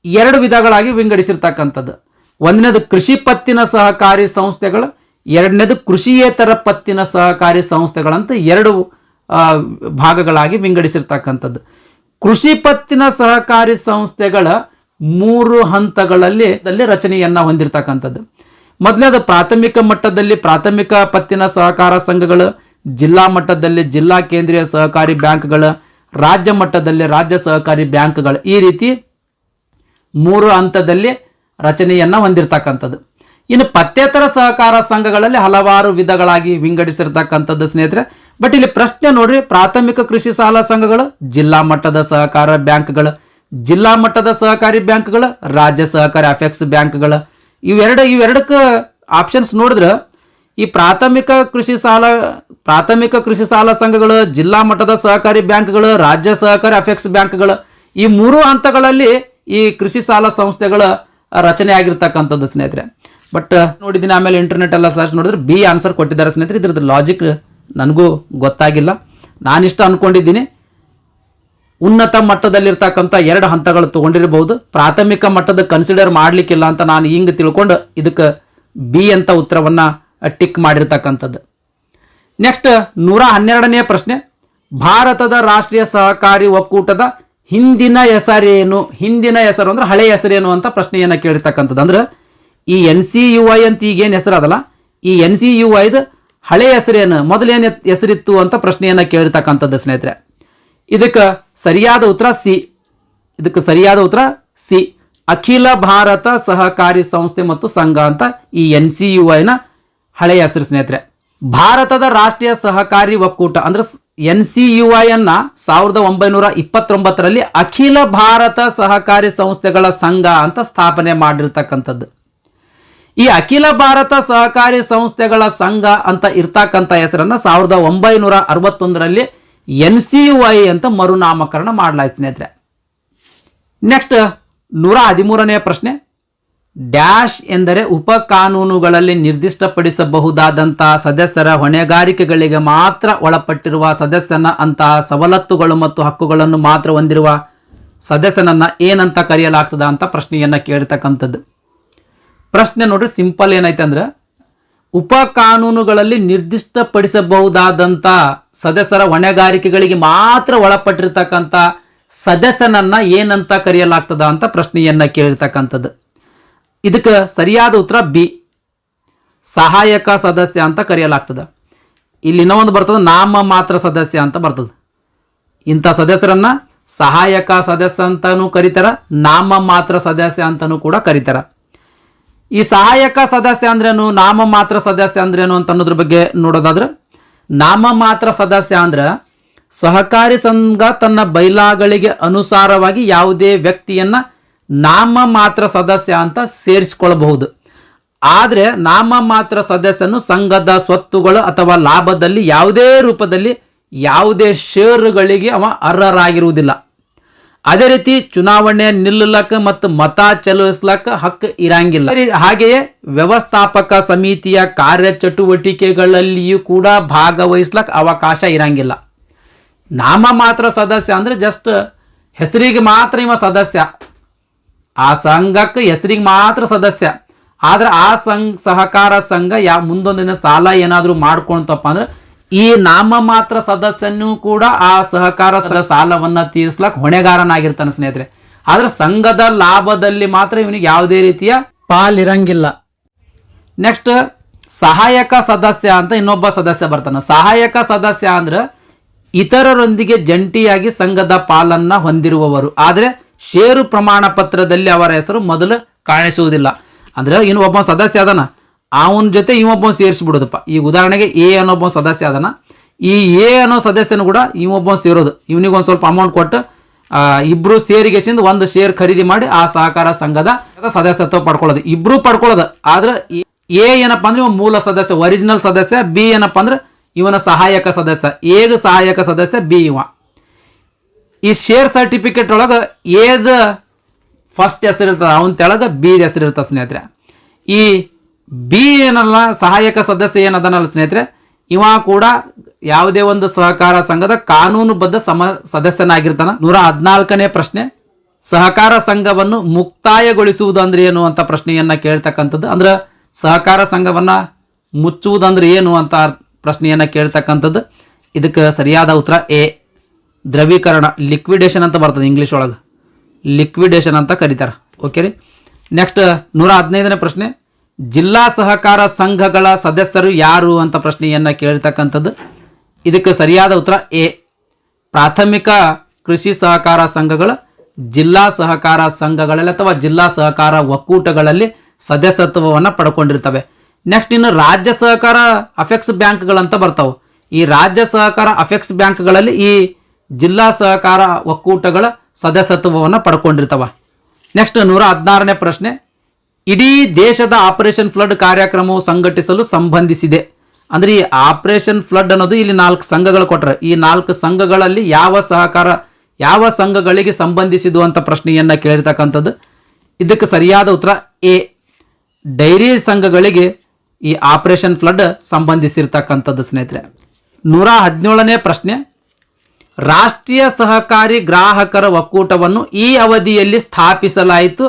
Speaker 1: 2 ವಿಧಗಳಾಗಿ ವಿಂಗಡಿಸಿರ್ತಕ್ಕಂಥದ್ದು. ಒಂದನೇದು ಕೃಷಿ ಪತ್ತಿನ ಸಹಕಾರಿ ಸಂಸ್ಥೆಗಳು, ಎರಡನೇದು ಕೃಷಿಯೇತರ ಪತ್ತಿನ ಸಹಕಾರಿ ಸಂಸ್ಥೆಗಳಂತ 2 ಭಾಗಗಳಾಗಿ ವಿಂಗಡಿಸಿರ್ತಕ್ಕಂಥದ್ದು. ಕೃಷಿ ಪತ್ತಿನ ಸಹಕಾರಿ ಸಂಸ್ಥೆಗಳ 3 ಹಂತಗಳಲ್ಲಿ ರಚನೆಯನ್ನು ಹೊಂದಿರತಕ್ಕಂಥದ್ದು. ಮೊದಲನೇದು ಪ್ರಾಥಮಿಕ ಮಟ್ಟದಲ್ಲಿ ಪ್ರಾಥಮಿಕ ಪತ್ತಿನ ಸಹಕಾರ ಸಂಘಗಳು, ಜಿಲ್ಲಾ ಮಟ್ಟದಲ್ಲಿ ಜಿಲ್ಲಾ ಕೇಂದ್ರೀಯ ಸಹಕಾರಿ ಬ್ಯಾಂಕ್ಗಳು, ರಾಜ್ಯ ಮಟ್ಟದಲ್ಲಿ ರಾಜ್ಯ ಸಹಕಾರಿ ಬ್ಯಾಂಕ್ಗಳು. ಈ ರೀತಿ 3 ಹಂತದಲ್ಲಿ ರಚನೆಯನ್ನು ಹೊಂದಿರತಕ್ಕಂಥದ್ದು. ಇನ್ನು ಪಠ್ಯೇತರ ಸಹಕಾರ ಸಂಘಗಳಲ್ಲಿ ಹಲವಾರು ವಿಧಗಳಾಗಿ ವಿಂಗಡಿಸಿರ್ತಕ್ಕಂಥದ್ದು ಸ್ನೇಹಿತರೆ. ಬಟ್ ಇಲ್ಲಿ ಪ್ರಶ್ನೆ ನೋಡ್ರಿ, ಪ್ರಾಥಮಿಕ ಕೃಷಿ ಸಾಲ ಸಂಘಗಳು, ಜಿಲ್ಲಾ ಮಟ್ಟದ ಸಹಕಾರ ಬ್ಯಾಂಕ್ಗಳು, ಜಿಲ್ಲಾ ಮಟ್ಟದ ಸಹಕಾರಿ ಬ್ಯಾಂಕ್ಗಳು, ರಾಜ್ಯ ಸಹಕಾರಿ ಅಫೆಕ್ಸ್ ಬ್ಯಾಂಕ್ಗಳು. ಇವೆರಡಕ್ಕೆ ಆಪ್ಷನ್ಸ್ ನೋಡಿದ್ರೆ ಈ ಪ್ರಾಥಮಿಕ ಕೃಷಿ ಸಾಲ ಸಂಘಗಳು, ಜಿಲ್ಲಾ ಮಟ್ಟದ ಸಹಕಾರಿ ಬ್ಯಾಂಕ್ಗಳು, ರಾಜ್ಯ ಸಹಕಾರಿ ಅಫೆಕ್ಸ್ ಬ್ಯಾಂಕ್ಗಳು, ಈ 3 ಹಂತಗಳಲ್ಲಿ ಈ ಕೃಷಿ ಸಾಲ ಸಂಸ್ಥೆಗಳ ರಚನೆ ಆಗಿರ್ತಕ್ಕಂಥದ್ದು ಸ್ನೇಹಿತರೆ. ಬಟ್ ನೋಡಿದ್ದೀನಿ, ಆಮೇಲೆ ಇಂಟರ್ನೆಟ್ ಎಲ್ಲ ಸರ್ಚ್ ನೋಡಿದ್ರೆ ಬಿ ಆನ್ಸರ್ ಕೊಟ್ಟಿದ್ದಾರೆ ಸ್ನೇಹಿತರೆ. ಇದ್ರದ್ದು ಲಾಜಿಕ್ ನನಗೂ ಗೊತ್ತಾಗಿಲ್ಲ. ನಾನಿಷ್ಟ ಅನ್ಕೊಂಡಿದ್ದೀನಿ ಉನ್ನತ ಮಟ್ಟದಲ್ಲಿರ್ತಕ್ಕಂಥ 2 ಹಂತಗಳು ತೊಗೊಂಡಿರಬಹುದು. ಪ್ರಾಥಮಿಕ ಮಟ್ಟದ ಕನ್ಸಿಡರ್ ಮಾಡಲಿಕ್ಕಿಲ್ಲ ಅಂತ ನಾನು ಹಿಂಗೆ ತಿಳ್ಕೊಂಡು ಇದಕ್ಕೆ ಬಿ ಅಂತ ಉತ್ತರವನ್ನು ಟಿಕ್ ಮಾಡಿರ್ತಕ್ಕಂಥದ್ದು. ನೆಕ್ಸ್ಟ್ 112ನೇ ಪ್ರಶ್ನೆ. ಭಾರತದ ರಾಷ್ಟ್ರೀಯ ಸಹಕಾರಿ ಒಕ್ಕೂಟದ ಹಿಂದಿನ ಹೆಸರೇನು? ಹಿಂದಿನ ಹೆಸರು ಅಂದ್ರೆ ಹಳೆಯ ಹೆಸರೇನು ಅಂತ ಪ್ರಶ್ನೆಯನ್ನು ಕೇಳಿರ್ತಕ್ಕಂಥದ್ದು. ಅಂದ್ರೆ ಈ NCUI ಅಂತ ಈಗೇನು ಹೆಸರು ಅದಲ್ಲ, ಈ NCUIದು ಹಳೆಯ ಹೆಸರೇನು, ಮೊದಲೇನು ಹೆಸರಿತ್ತು ಅಂತ ಪ್ರಶ್ನೆಯನ್ನು ಕೇಳಿರ್ತಕ್ಕಂಥದ್ದು ಸ್ನೇಹಿತರೆ. ಇದಕ್ಕೆ ಸರಿಯಾದ ಉತ್ತರ ಸಿ. ಇದಕ್ಕೆ ಸರಿಯಾದ ಉತ್ತರ ಸಿ. ಅಖಿಲ ಭಾರತ ಸಹಕಾರಿ ಸಂಸ್ಥೆ ಮತ್ತು ಸಂಘ ಅಂತ ಈ NCUI ಹಳೆಯ ಹೆಸರು ಸ್ನೇಹಿತರೆ. ಭಾರತದ ರಾಷ್ಟ್ರೀಯ ಸಹಕಾರಿ ಒಕ್ಕೂಟ ಅಂದ್ರೆ NCUI 1929ರಲ್ಲಿ ಅಖಿಲ ಭಾರತ ಸಹಕಾರಿ ಸಂಸ್ಥೆಗಳ ಸಂಘ ಅಂತ ಸ್ಥಾಪನೆ ಮಾಡಿರ್ತಕ್ಕಂಥದ್ದು. ಈ ಅಖಿಲ ಭಾರತ ಸಹಕಾರಿ ಸಂಸ್ಥೆಗಳ ಸಂಘ ಅಂತ ಇರ್ತಕ್ಕಂಥ ಹೆಸರನ್ನ 1961ರಲ್ಲಿ NCUI ಅಂತ ಮರುನಾಮಕರಣ ಮಾಡಲಾಯಿತು ಸ್ನೇಹಿತರೆ. ನೆಕ್ಸ್ಟ್ 113ನೇ ಪ್ರಶ್ನೆ, ಡ್ಯಾಶ್ ಎಂದರೆ ಉಪ ಕಾನೂನುಗಳಲ್ಲಿ ನಿರ್ದಿಷ್ಟಪಡಿಸಬಹುದಾದಂತಹ ಸದಸ್ಯರ ಹೊಣೆಗಾರಿಕೆಗಳಿಗೆ ಮಾತ್ರ ಒಳಪಟ್ಟಿರುವ ಸದಸ್ಯನ ಅಂತಹ ಸವಲತ್ತುಗಳು ಮತ್ತು ಹಕ್ಕುಗಳನ್ನು ಮಾತ್ರ ಹೊಂದಿರುವ ಸದಸ್ಯನನ್ನ ಏನಂತ ಕರೆಯಲಾಗ್ತದ ಅಂತ ಪ್ರಶ್ನೆಯನ್ನ ಕೇಳಿರ್ತಕ್ಕಂಥದ್ದು. ಪ್ರಶ್ನೆ ನೋಡ್ರಿ ಸಿಂಪಲ್ ಏನೈತೆ ಅಂದ್ರೆ, ಉಪ ಕಾನೂನುಗಳಲ್ಲಿ ನಿರ್ದಿಷ್ಟಪಡಿಸಬಹುದಾದಂಥ ಸದಸ್ಯರ ಹೊಣೆಗಾರಿಕೆಗಳಿಗೆ ಮಾತ್ರ ಒಳಪಟ್ಟಿರ್ತಕ್ಕಂಥ ಸದಸ್ಯನನ್ನ ಏನಂತ ಕರೆಯಲಾಗ್ತದ ಅಂತ ಪ್ರಶ್ನೆಯನ್ನ ಕೇಳಿರ್ತಕ್ಕಂಥದ್ದು. ಇದಕ್ಕೆ ಸರಿಯಾದ ಉತ್ತರ ಬಿ, ಸಹಾಯಕ ಸದಸ್ಯ ಅಂತ ಕರೆಯಲಾಗ್ತದೆ. ಇಲ್ಲಿ ಇನ್ನೊಂದು ಬರ್ತದೆ, ನಾಮ ಮಾತ್ರ ಸದಸ್ಯ ಅಂತ ಬರ್ತದೆ. ಇಂಥ ಸದಸ್ಯರನ್ನ ಸಹಾಯಕ ಸದಸ್ಯ ಅಂತಾನೂ ಕರೀತಾರ, ನಾಮ ಮಾತ್ರ ಸದಸ್ಯ ಅಂತಾನೂ ಕೂಡ ಕರೀತಾರ. ಈ ಸಹಾಯಕ ಸದಸ್ಯ ಅಂದ್ರೇನು, ನಾಮ ಮಾತ್ರ ಸದಸ್ಯ ಅಂದ್ರೇನು ಅಂತ ಅನ್ನೋದ್ರ ಬಗ್ಗೆ ನೋಡೋದಾದ್ರೆ, ನಾಮ ಮಾತ್ರ ಸದಸ್ಯ ಅಂದ್ರೆ ಸಹಕಾರಿ ಸಂಘ ತನ್ನ ಬೈಲಾಗಳಿಗೆ ಅನುಸಾರವಾಗಿ ಯಾವುದೇ ವ್ಯಕ್ತಿಯನ್ನ ನಾಮ ಮಾತ್ರ ಸದಸ್ಯ ಅಂತ ಸೇರಿಸಿಕೊಳ್ಳಬಹುದು. ಆದರೆ ನಾಮ ಮಾತ್ರ ಸದಸ್ಯನು ಸಂಘದ ಸ್ವತ್ತುಗಳು ಅಥವಾ ಲಾಭದಲ್ಲಿ ಯಾವುದೇ ರೂಪದಲ್ಲಿ ಯಾವುದೇ ಷೇರುಗಳಿಗೆ ಅವ ಅರ್ಹರಾಗಿರುವುದಿಲ್ಲ. ಅದೇ ರೀತಿ ಚುನಾವಣೆ ನಿಲ್ಲಲಕ್ಕ ಮತ್ತು ಮತ ಚಲಾಯಿಸ್ಲಕ್ಕ ಹಕ್ಕು ಇರಂಗಿಲ್ಲ. ಹಾಗೆಯೇ ವ್ಯವಸ್ಥಾಪಕ ಸಮಿತಿಯ ಕಾರ್ಯಚಟುವಟಿಕೆಗಳಲ್ಲಿಯೂ ಕೂಡ ಭಾಗವಹಿಸ್ಲಕ್ಕ ಅವಕಾಶ ಇರಂಗಿಲ್ಲ. ನಾಮ ಮಾತ್ರ ಸದಸ್ಯ ಅಂದ್ರೆ ಜಸ್ಟ್ ಹೆಸರಿಗೆ ಮಾತ್ರ ಇವ ಸದಸ್ಯ, ಆ ಸಂಘಕ್ಕೆ ಹೆಸರಿಗೆ ಮಾತ್ರ ಸದಸ್ಯ. ಆದ್ರೆ ಆ ಸಹಕಾರ ಸಂಘ ಮುಂದೊಂದಿನ ಸಾಲ ಏನಾದರೂ ಮಾಡ್ಕೊಂತಪ್ಪ ಅಂದ್ರೆ ಈ ನಾಮ ಮಾತ್ರ ಸದಸ್ಯನೂ ಕೂಡ ಆ ಸಹಕಾರ ಸಾಲವನ್ನ ತೀರಿಸ್ಲಕ್ ಹೊಣೆಗಾರನಾಗಿರ್ತಾನೆ ಸ್ನೇಹಿತರೆ. ಆದ್ರೆ ಸಂಘದ ಲಾಭದಲ್ಲಿ ಮಾತ್ರ ಇವನಿಗೆ ಯಾವುದೇ ರೀತಿಯ ಪಾಲಿರಂಗಿಲ್ಲ. ನೆಕ್ಸ್ಟ್ ಸಹಾಯಕ ಸದಸ್ಯ ಅಂತ ಇನ್ನೊಬ್ಬ ಸದಸ್ಯ ಬರ್ತಾನೆ. ಸಹಾಯಕ ಸದಸ್ಯ ಅಂದ್ರೆ ಇತರರೊಂದಿಗೆ ಜಂಟಿಯಾಗಿ ಸಂಘದ ಪಾಲನ್ನ ಹೊಂದಿರುವವರು, ಆದರೆ ಷೇರು ಪ್ರಮಾಣ ಪತ್ರದಲ್ಲಿ ಅವರ ಹೆಸರು ಮೊದಲು ಕಾಣಿಸುವುದಿಲ್ಲ. ಅಂದ್ರೆ ಇನ್ನು ಒಬ್ಬ ಸದಸ್ಯ ಅದನ, ಅವನ ಜೊತೆ ಇವೊಬ್ಬ ಸೇರಿಸ್ಬಿಡೋದಪ್ಪ. ಈಗ ಉದಾಹರಣೆಗೆ ಎ ಅನ್ನೊಬ್ಬ ಸದಸ್ಯ ಅದನ, ಈ ಎ ಅನ್ನೋ ಸದಸ್ಯನು ಕೂಡ ಇವೊಬ್ಬ ಸೇರೋದು. ಇವನಿಗೆ ಒಂದು ಸ್ವಲ್ಪ ಅಮೌಂಟ್ ಕೊಟ್ಟು ಇಬ್ರು ಸೇರಿಗೆಸಿಂದ ಒಂದು ಶೇರ್ ಖರೀದಿ ಮಾಡಿ ಆ ಸಹಕಾರ ಸಂಘದ ಸದಸ್ಯತ್ವ ಪಡ್ಕೊಳ್ಳೋದು, ಇಬ್ರು ಪಡ್ಕೊಳ್ಳೋದು. ಆದ್ರೆ ಎ ಏನಪ್ಪ ಅಂದ್ರೆ ಇವ ಮೂಲ ಸದಸ್ಯ, ಒರಿಜಿನಲ್ ಸದಸ್ಯ. ಬಿ ಏನಪ್ಪ ಅಂದ್ರೆ ಇವನ ಸಹಾಯಕ ಸದಸ್ಯ. ಎಗ ಸಹಾಯಕ ಸದಸ್ಯ, ಬಿ ಇವ. ಈ ಶೇರ್ ಸರ್ಟಿಫಿಕೇಟ್ ಒಳಗೆ ಎದ ಫಸ್ಟ್ ಹೆಸರು ಇರ್ತದೆ, ಅವನ ತೆಳಗ ಬಿ ಹೆಸರು ಇರ್ತದೆ ಸ್ನೇಹಿತರೆ. ಈ ಬಿ ಏನಲ್ಲ ಸಹಾಯಕ ಸದಸ್ಯ ಏನದನಲ್ಲ ಸ್ನೇಹಿತರೆ, ಇವ ಕೂಡ ಯಾವುದೇ ಒಂದು ಸಹಕಾರ ಸಂಘದ ಕಾನೂನುಬದ್ಧ ಸದಸ್ಯನಾಗಿರ್ತಾನ. 114ನೇ ಪ್ರಶ್ನೆ, ಸಹಕಾರ ಸಂಘವನ್ನು ಮುಕ್ತಾಯಗೊಳಿಸುವುದು ಅಂದ್ರೆ ಏನು ಅಂತ ಪ್ರಶ್ನೆಯನ್ನ ಕೇಳ್ತಕ್ಕಂಥದ್ದು. ಅಂದ್ರೆ ಸಹಕಾರ ಸಂಘವನ್ನ ಮುಚ್ಚುವುದಂದ್ರೆ ಏನು ಅಂತ ಪ್ರಶ್ನೆಯನ್ನ ಕೇಳ್ತಕ್ಕಂಥದ್ದು. ಇದಕ್ಕೆ ಸರಿಯಾದ ಉತ್ತರ ಎ, ದ್ರವೀಕರಣ, ಲಿಕ್ವಿಡೇಷನ್ ಅಂತ ಬರ್ತದೆ ಇಂಗ್ಲೀಷ್ ಒಳಗೆ, ಲಿಕ್ವಿಡೇಷನ್ ಅಂತ ಕರೀತಾರೆ. ಓಕೆ ರೀ. ನೆಕ್ಸ್ಟ್ 115ನೇ ಪ್ರಶ್ನೆ, ಜಿಲ್ಲಾ ಸಹಕಾರ ಸಂಘಗಳ ಸದಸ್ಯರು ಯಾರು ಅಂತ ಪ್ರಶ್ನೆಯನ್ನ ಕೇಳ್ತಕ್ಕಂಥದ್ದು. ಇದಕ್ಕೆ ಸರಿಯಾದ ಉತ್ತರ ಎ, ಪ್ರಾಥಮಿಕ ಕೃಷಿ ಸಹಕಾರ ಸಂಘಗಳು ಜಿಲ್ಲಾ ಸಹಕಾರ ಸಂಘಗಳಲ್ಲಿ ಅಥವಾ ಜಿಲ್ಲಾ ಸಹಕಾರ ಒಕ್ಕೂಟಗಳಲ್ಲಿ ಸದಸ್ಯತ್ವವನ್ನು ಪಡ್ಕೊಂಡಿರ್ತವೆ. ನೆಕ್ಸ್ಟ್ ಇನ್ನು ರಾಜ್ಯ ಸಹಕಾರ ಅಫೆಕ್ಸ್ ಬ್ಯಾಂಕ್ಗಳಂತ ಬರ್ತಾವೆ. ಈ ರಾಜ್ಯ ಸಹಕಾರ ಅಫೆಕ್ಸ್ ಬ್ಯಾಂಕ್ಗಳಲ್ಲಿ ಈ ಜಿಲ್ಲಾ ಸಹಕಾರ ಒಕ್ಕೂಟಗಳ ಸದಸ್ಯತ್ವವನ್ನು ಪಡ್ಕೊಂಡಿರ್ತವ. ನೆಕ್ಸ್ಟ್ 116ನೇ ಪ್ರಶ್ನೆ, ಇಡೀ ದೇಶದ ಆಪರೇಷನ್ ಫ್ಲಡ್ ಕಾರ್ಯಕ್ರಮವು ಸಂಘಟಿಸಲು ಸಂಬಂಧಿಸಿದೆ. ಅಂದ್ರೆ ಈ ಆಪರೇಷನ್ ಫ್ಲಡ್ ಅನ್ನೋದು ಇಲ್ಲಿ 4 ಸಂಘಗಳು ಕೊಟ್ಟರೆ, ಈ 4 ಸಂಘಗಳಲ್ಲಿ ಯಾವ ಸಂಘಗಳಿಗೆ ಸಂಬಂಧಿಸಿದು ಅಂತ ಪ್ರಶ್ನೆಯನ್ನ ಕೇಳಿರ್ತಕ್ಕಂಥದ್ದು. ಇದಕ್ಕೆ ಸರಿಯಾದ ಉತ್ತರ ಎ, ಡೈರಿ ಸಂಘಗಳಿಗೆ ಈ ಆಪರೇಷನ್ ಫ್ಲಡ್ ಸಂಬಂಧಿಸಿರ್ತಕ್ಕಂಥದ್ದು ಸ್ನೇಹಿತರೆ. 117ನೇ ಪ್ರಶ್ನೆ, ರಾಷ್ಟ್ರೀಯ ಸಹಕಾರಿ ಗ್ರಾಹಕರ ಒಕ್ಕೂಟವನ್ನು ಈ ಅವಧಿಯಲ್ಲಿ ಸ್ಥಾಪಿಸಲಾಯಿತು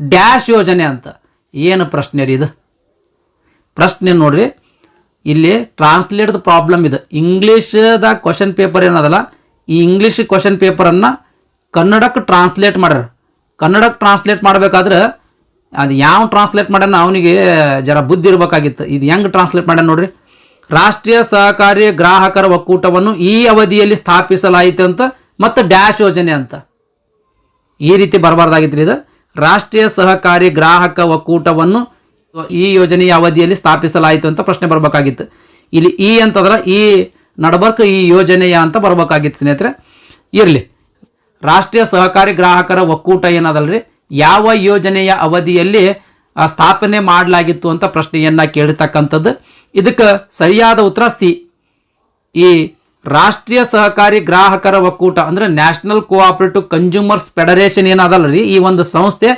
Speaker 1: ಡ್ಯಾಶ್ ಯೋಜನೆ ಅಂತ. ಏನು ಪ್ರಶ್ನೆ ರೀ ಇದು? ಪ್ರಶ್ನೆ ನೋಡ್ರಿ, ಇಲ್ಲಿ ಟ್ರಾನ್ಸ್ಲೇಟ್ದ ಪ್ರಾಬ್ಲಮ್ ಇದೆ. ಇಂಗ್ಲೀಷ್ದಾಗ ಕ್ವಶನ್ ಪೇಪರ್ ಏನದಲ್ಲ, ಈ ಇಂಗ್ಲೀಷ್ ಕ್ವಶನ್ ಪೇಪರನ್ನು ಕನ್ನಡಕ್ಕೆ ಟ್ರಾನ್ಸ್ಲೇಟ್ ಮಾಡ್ಯಾರ. ಕನ್ನಡಕ್ಕೆ ಟ್ರಾನ್ಸ್ಲೇಟ್ ಮಾಡಬೇಕಾದ್ರೆ ಅದು ಯಾವ ಟ್ರಾನ್ಸ್ಲೇಟ್ ಮಾಡ್ಯಾನ ಅವನಿಗೆ ಜರ ಬುದ್ಧಿ ಇರಬೇಕಾಗಿತ್ತು. ಇದು ಹೆಂಗೆ ಟ್ರಾನ್ಸ್ಲೇಟ್ ಮಾಡ್ಯಾನ ನೋಡ್ರಿ, ರಾಷ್ಟ್ರೀಯ ಸಹಕಾರಿ ಗ್ರಾಹಕರ ಒಕ್ಕೂಟವನ್ನು ಈ ಅವಧಿಯಲ್ಲಿ ಸ್ಥಾಪಿಸಲಾಯಿತು ಅಂತ ಮತ್ತು ಡ್ಯಾಶ್ ಯೋಜನೆ ಅಂತ ಈ ರೀತಿ ಬರಬಾರ್ದಾಗಿತ್ತು. ಇದು ರಾಷ್ಟ್ರೀಯ ಸಹಕಾರಿ ಗ್ರಾಹಕ ಒಕ್ಕೂಟವನ್ನು ಈ ಯೋಜನೆಯ ಅವಧಿಯಲ್ಲಿ ಸ್ಥಾಪಿಸಲಾಯಿತು ಅಂತ ಪ್ರಶ್ನೆ ಬರಬೇಕಾಗಿತ್ತು. ಇಲ್ಲಿ ಈ ಅಂತಂದ್ರೆ ಈ ನಡಬರ್ಕ್ ಈ ಯೋಜನೆಯ ಅಂತ ಬರಬೇಕಾಗಿತ್ತು ಸ್ನೇಹಿತರೆ. ಇರಲಿ, ರಾಷ್ಟ್ರೀಯ ಸಹಕಾರಿ ಗ್ರಾಹಕರ ಒಕ್ಕೂಟ ಏನದಲ್ರಿ, ಯಾವ ಯೋಜನೆಯ ಅವಧಿಯಲ್ಲಿ ಸ್ಥಾಪನೆ ಮಾಡಲಾಗಿತ್ತು ಅಂತ ಪ್ರಶ್ನೆಯನ್ನ ಕೇಳಿರ್ತಕ್ಕಂಥದ್ದು. ಇದಕ್ಕೆ ಸರಿಯಾದ ಉತ್ತರ ಸಿ. ಈ ರಾಷ್ಟ್ರೀಯ ಸಹಕಾರಿ ಗ್ರಾಹಕರ ಒಕ್ಕೂಟ ಅಂದ್ರೆ ನ್ಯಾಷನಲ್ ಕೋಆಪರೇಟಿವ್ ಕನ್ಸ್ಯೂಮರ್ಸ್ ಫೆಡರೇಷನ್ ಏನದಲ್ರಿ, ಈ ಒಂದು ಸಂಸ್ಥೆ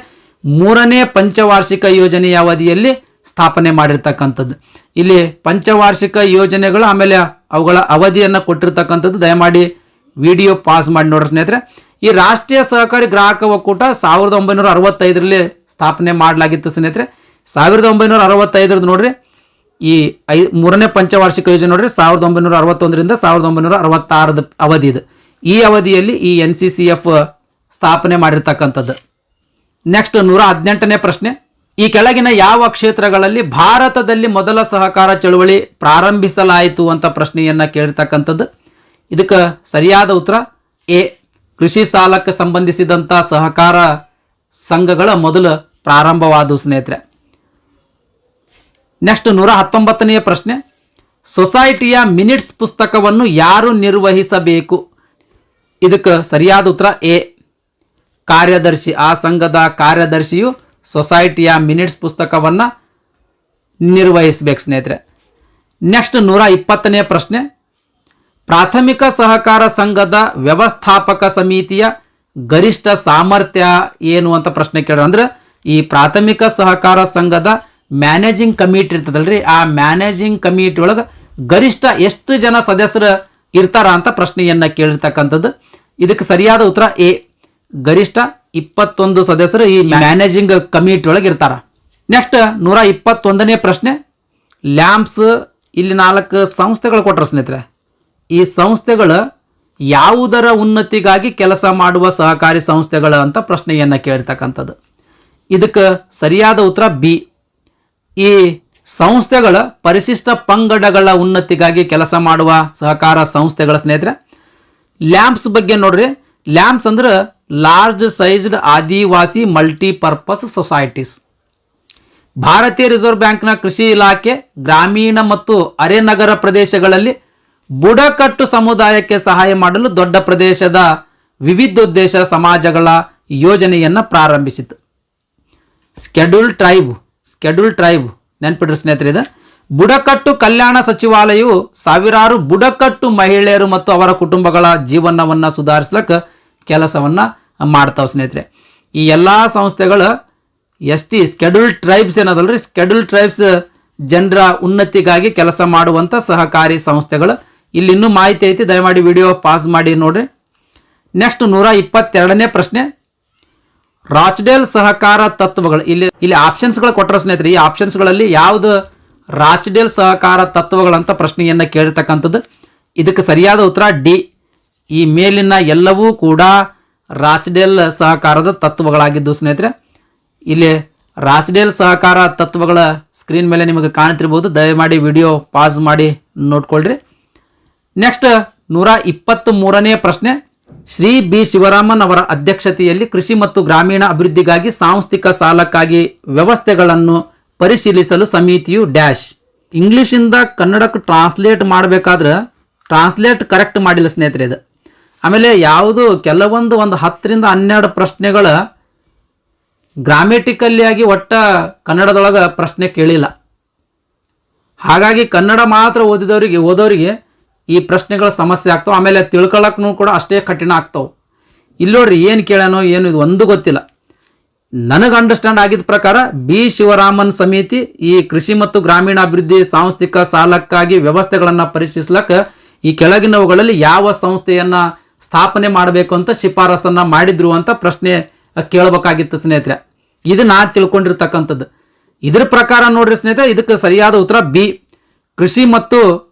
Speaker 1: 3ನೇ ಪಂಚವಾರ್ಷಿಕ ಯೋಜನೆಯ ಅವಧಿಯಲ್ಲಿ ಸ್ಥಾಪನೆ ಮಾಡಿರ್ತಕ್ಕಂಥದ್ದು. ಇಲ್ಲಿ ಪಂಚವಾರ್ಷಿಕ ಯೋಜನೆಗಳು ಆಮೇಲೆ ಅವುಗಳ ಅವಧಿಯನ್ನು ಕೊಟ್ಟಿರ್ತಕ್ಕಂಥದ್ದು. ದಯಮಾಡಿ ವಿಡಿಯೋ ಪಾಸ್ ಮಾಡಿ ನೋಡ್ರಿ ಸ್ನೇಹಿತರೆ. ಈ ರಾಷ್ಟ್ರೀಯ ಸಹಕಾರಿ ಗ್ರಾಹಕ ಒಕ್ಕೂಟ 1965ರಲ್ಲಿ ಸ್ಥಾಪನೆ ಮಾಡಲಾಗಿತ್ತು ಸ್ನೇಹಿತರೆ. 1965 ನೋಡ್ರಿ, ಈ 3ನೇ ಪಂಚವಾರ್ಷಿಕ ಯೋಜನೆ ನೋಡ್ರಿ 1961ರಿಂದ 1966 ಅವಧಿ ಇದು. ಈ ಅವಧಿಯಲ್ಲಿ ಈ NCCF ಸ್ಥಾಪನೆ ಮಾಡಿರ್ತಕ್ಕಂಥದ್ದು. ನೆಕ್ಸ್ಟ್ 118ನೇ ಪ್ರಶ್ನೆ, ಈ ಕೆಳಗಿನ ಯಾವ ಕ್ಷೇತ್ರಗಳಲ್ಲಿ ಭಾರತದಲ್ಲಿ ಮೊದಲ ಸಹಕಾರ ಚಳವಳಿ ಪ್ರಾರಂಭಿಸಲಾಯಿತು ಅಂತ ಪ್ರಶ್ನೆಯನ್ನ ಕೇಳಿರ್ತಕ್ಕಂಥದ್ದು. ಇದಕ್ಕೆ ಸರಿಯಾದ ಉತ್ತರ ಎ. ಕೃಷಿ ಸಾಲಕ್ಕೆ ಸಂಬಂಧಿಸಿದಂಥ ಸಹಕಾರ ಸಂಘಗಳ ಮೊದಲು ಪ್ರಾರಂಭವಾದವು ಸ್ನೇಹಿತರೆ. ನೆಕ್ಸ್ಟ್ 119ನೇ ಪ್ರಶ್ನೆ, ಸೊಸೈಟಿಯ ಮಿನಿಟ್ಸ್ ಪುಸ್ತಕವನ್ನು ಯಾರು ನಿರ್ವಹಿಸಬೇಕು? ಇದಕ್ಕೆ ಸರಿಯಾದ ಉತ್ತರ ಎ. ಕಾರ್ಯದರ್ಶಿ. ಆ ಸಂಘದ ಕಾರ್ಯದರ್ಶಿಯು ಸೊಸೈಟಿಯ ಮಿನಿಟ್ಸ್ ಪುಸ್ತಕವನ್ನು ನಿರ್ವಹಿಸಬೇಕು ಸ್ನೇಹಿತರೆ. ನೆಕ್ಸ್ಟ್ 120ನೇ ಪ್ರಶ್ನೆ, ಪ್ರಾಥಮಿಕ ಸಹಕಾರ ಸಂಘದ ವ್ಯವಸ್ಥಾಪಕ ಸಮಿತಿಯ ಗರಿಷ್ಠ ಸಾಮರ್ಥ್ಯ ಏನು ಅಂತ ಪ್ರಶ್ನೆ ಕೇಳೋಣ. ಅಂದ್ರೆ ಈ ಪ್ರಾಥಮಿಕ ಸಹಕಾರ ಸಂಘದ ಮ್ಯಾನೇಜಿಂಗ್ ಕಮಿಟಿ ಇರ್ತದಲ್ರಿ, ಆ ಮ್ಯಾನೇಜಿಂಗ್ ಕಮಿಟಿ ಒಳಗೆ ಗರಿಷ್ಠ ಎಷ್ಟು ಜನ ಸದಸ್ಯರು ಇರ್ತಾರ ಅಂತ ಪ್ರಶ್ನೆಯನ್ನ ಕೇಳಿರ್ತಕ್ಕಂಥದ್ದು. ಇದಕ್ಕೆ ಸರಿಯಾದ ಉತ್ತರ ಎ. ಗರಿಷ್ಠ 21 ಸದಸ್ಯರು ಈ ಮ್ಯಾನೇಜಿಂಗ್ ಕಮಿಟಿ ಒಳಗೆ ಇರ್ತಾರ. ನೆಕ್ಸ್ಟ್ 121ನೇ ಪ್ರಶ್ನೆ, ಲ್ಯಾಂಪ್ಸ್. ಇಲ್ಲಿ 4 ಸಂಸ್ಥೆಗಳು ಕೊಟ್ಟರು ಸ್ನೇಹಿತರೆ. ಈ ಸಂಸ್ಥೆಗಳು ಯಾವುದರ ಉನ್ನತಿಗಾಗಿ ಕೆಲಸ ಮಾಡುವ ಸಹಕಾರಿ ಸಹಕಾರಿ ಅಂತ ಪ್ರಶ್ನೆಯನ್ನ ಕೇಳಿರ್ತಕ್ಕಂಥದ್ದು. ಇದಕ್ಕೆ ಸರಿಯಾದ ಉತ್ತರ ಬಿ. ಈ ಸಂಸ್ಥೆಗಳ ಪರಿಶಿಷ್ಟ ಪಂಗಡಗಳ ಉನ್ನತಿಗಾಗಿ ಕೆಲಸ ಮಾಡುವ ಸಹಕಾರ ಸಂಸ್ಥೆಗಳ ಸ್ನೇಹಿತರೆ. ಲ್ಯಾಂಪ್ಸ್ ಬಗ್ಗೆ ನೋಡ್ರಿ, ಲ್ಯಾಂಪ್ಸ್ ಅಂದ್ರೆ ಲಾರ್ಜ್ ಸೈಜ್ಡ್ ಆದಿವಾಸಿ ಮಲ್ಟಿಪರ್ಪಸ್ ಸೊಸೈಟೀಸ್. ಭಾರತೀಯ ರಿಸರ್ವ್ ಬ್ಯಾಂಕ್ನ ಕೃಷಿ ಇಲಾಖೆ ಗ್ರಾಮೀಣ ಮತ್ತು ಅರೆನಗರ ಪ್ರದೇಶಗಳಲ್ಲಿ ಬುಡಕಟ್ಟು ಸಮುದಾಯಕ್ಕೆ ಸಹಾಯ ಮಾಡಲು ದೊಡ್ಡ ಪ್ರದೇಶದ ವಿವಿಧೋದ್ದೇಶ ಸಮಾಜಗಳ ಯೋಜನೆಯನ್ನು ಪ್ರಾರಂಭಿಸಿತು. ಸ್ಕೆಡ್ಯೂಲ್ ಟ್ರೈಬ್ ನೆನ್ಪಿಡ್ರಿ ಸ್ನೇಹಿತರೆ. ಇದು ಬುಡಕಟ್ಟು ಕಲ್ಯಾಣ ಸಚಿವಾಲಯವು ಸಾವಿರಾರು ಬುಡಕಟ್ಟು ಮಹಿಳೆಯರು ಮತ್ತು ಅವರ ಕುಟುಂಬಗಳ ಜೀವನವನ್ನು ಸುಧಾರಿಸ್ಲಿಕ್ಕೆ ಕೆಲಸವನ್ನ ಮಾಡ್ತಾವ ಸ್ನೇಹಿತರೆ. ಈ ಎಲ್ಲಾ ಸಂಸ್ಥೆಗಳು ST ಸ್ಕೆಡ್ಯೂಲ್ ಟ್ರೈಬ್ಸ್ ಏನದಲ್ರಿ, ಸ್ಕೆಡ್ಯೂಲ್ ಟ್ರೈಬ್ಸ್ ಜನರ ಉನ್ನತಿಗಾಗಿ ಕೆಲಸ ಮಾಡುವಂತ ಸಹಕಾರಿ ಸಂಸ್ಥೆಗಳು. ಇಲ್ಲಿ ಇನ್ನೂ ಮಾಹಿತಿ ಐತಿ, ದಯಮಾಡಿ ವಿಡಿಯೋ ಪಾಸ್ ಮಾಡಿ ನೋಡ್ರಿ. ನೆಕ್ಸ್ಟ್ 122ನೇ ಪ್ರಶ್ನೆ, ರಾಚ್ಡೆಲ್ ಸಹಕಾರ ತತ್ವಗಳು. ಇಲ್ಲಿ ಆಪ್ಷನ್ಸ್ಗಳು ಕೊಟ್ಟರೆ ಸ್ನೇಹಿತರೆ, ಈ ಆಪ್ಷನ್ಸ್ಗಳಲ್ಲಿ ಯಾವುದು ರಾಚ್ಡೆಲ್ ಸಹಕಾರ ತತ್ವಗಳಂತ ಪ್ರಶ್ನೆಯನ್ನ ಕೇಳಿರ್ತಕ್ಕಂಥದ್ದು. ಇದಕ್ಕೆ ಸರಿಯಾದ ಉತ್ತರ ಡಿ. ಈ ಮೇಲಿನ ಎಲ್ಲವೂ ಕೂಡ ರಾಚ್ಡೆಲ್ ಸಹಕಾರದ ತತ್ವಗಳಾಗಿದ್ದು ಸ್ನೇಹಿತರೆ. ಇಲ್ಲಿ ರಾಚ್ಡೆಲ್ ಸಹಕಾರ ತತ್ವಗಳ ಸ್ಕ್ರೀನ್ ಮೇಲೆ ನಿಮಗೆ ಕಾಣ್ತಿರ್ಬೋದು, ದಯಮಾಡಿ ವಿಡಿಯೋ ಪಾಸ್ ಮಾಡಿ ನೋಡ್ಕೊಳ್ರಿ. ನೆಕ್ಸ್ಟ್ 123ನೇ ಪ್ರಶ್ನೆ, ಶ್ರೀ ಬಿ ಶಿವರಾಮನ್ ಅವರ ಅಧ್ಯಕ್ಷತೆಯಲ್ಲಿ ಕೃಷಿ ಮತ್ತು ಗ್ರಾಮೀಣ ಅಭಿವೃದ್ಧಿಗಾಗಿ ಸಾಂಸ್ಥಿಕ ಸಾಲಕ್ಕಾಗಿ ವ್ಯವಸ್ಥೆಗಳನ್ನು ಪರಿಶೀಲಿಸಲು ಸಮಿತಿಯು ಡ್ಯಾಶ್. ಇಂಗ್ಲಿಷಿಂದ ಕನ್ನಡಕ್ಕೆ ಟ್ರಾನ್ಸ್ಲೇಟ್ ಮಾಡಬೇಕಾದ್ರೆ ಟ್ರಾನ್ಸ್ಲೇಟ್ ಕರೆಕ್ಟ್ ಮಾಡಿಲ್ಲ ಸ್ನೇಹಿತರೆ ಇದು. ಆಮೇಲೆ ಯಾವುದು ಕೆಲವೊಂದು 10ರಿಂದ 12 ಪ್ರಶ್ನೆಗಳ ಗ್ರಾಮೆಟಿಕಲ್ಲಿಯಾಗಿ ಒಟ್ಟ ಕನ್ನಡದೊಳಗೆ ಪ್ರಶ್ನೆ ಕೇಳಿಲ್ಲ. ಹಾಗಾಗಿ ಕನ್ನಡ ಮಾತ್ರ ಓದೋರಿಗೆ ಈ ಪ್ರಶ್ನೆಗಳ ಸಮಸ್ಯೆ ಆಗ್ತಾವೆ. ಆಮೇಲೆ ತಿಳ್ಕೊಳ್ಳೋಕ್ಕೂ ಕೂಡ ಅಷ್ಟೇ ಕಠಿಣ ಆಗ್ತಾವೆ. ಇಲ್ಲಿ ನೋಡ್ರಿ ಏನು ಕೇಳೋಣ ಏನು ಇದು ಒಂದು ಗೊತ್ತಿಲ್ಲ. ನನಗೆ ಅಂಡರ್ಸ್ಟ್ಯಾಂಡ್ ಆಗಿದ್ದ ಪ್ರಕಾರ ಬಿ ಶಿವರಾಮನ್ ಸಮಿತಿ ಈ ಕೃಷಿ ಮತ್ತು ಗ್ರಾಮೀಣಾಭಿವೃದ್ಧಿ ಸಾಂಸ್ಥಿಕ ಸಾಲಕ್ಕಾಗಿ ವ್ಯವಸ್ಥೆಗಳನ್ನು ಪರಿಶೀಲಿಸಲಕ್ಕೆ ಈ ಕೆಳಗಿನವುಗಳಲ್ಲಿ ಯಾವ ಸಂಸ್ಥೆಯನ್ನ ಸ್ಥಾಪನೆ ಮಾಡಬೇಕು ಅಂತ ಶಿಫಾರಸನ್ನ ಮಾಡಿದ್ರು ಅಂತ ಪ್ರಶ್ನೆ ಕೇಳಬೇಕಾಗಿತ್ತು ಸ್ನೇಹಿತರೆ. ಇದು ನಾ ತಿಳ್ಕೊಂಡಿರ್ತಕ್ಕಂಥದ್ದು. ಇದ್ರ ಪ್ರಕಾರ ನೋಡ್ರಿ ಸ್ನೇಹಿತರೆ, ಇದಕ್ಕೆ ಸರಿಯಾದ ಉತ್ತರ ಬಿ. ಕೃಷಿ ಮತ್ತು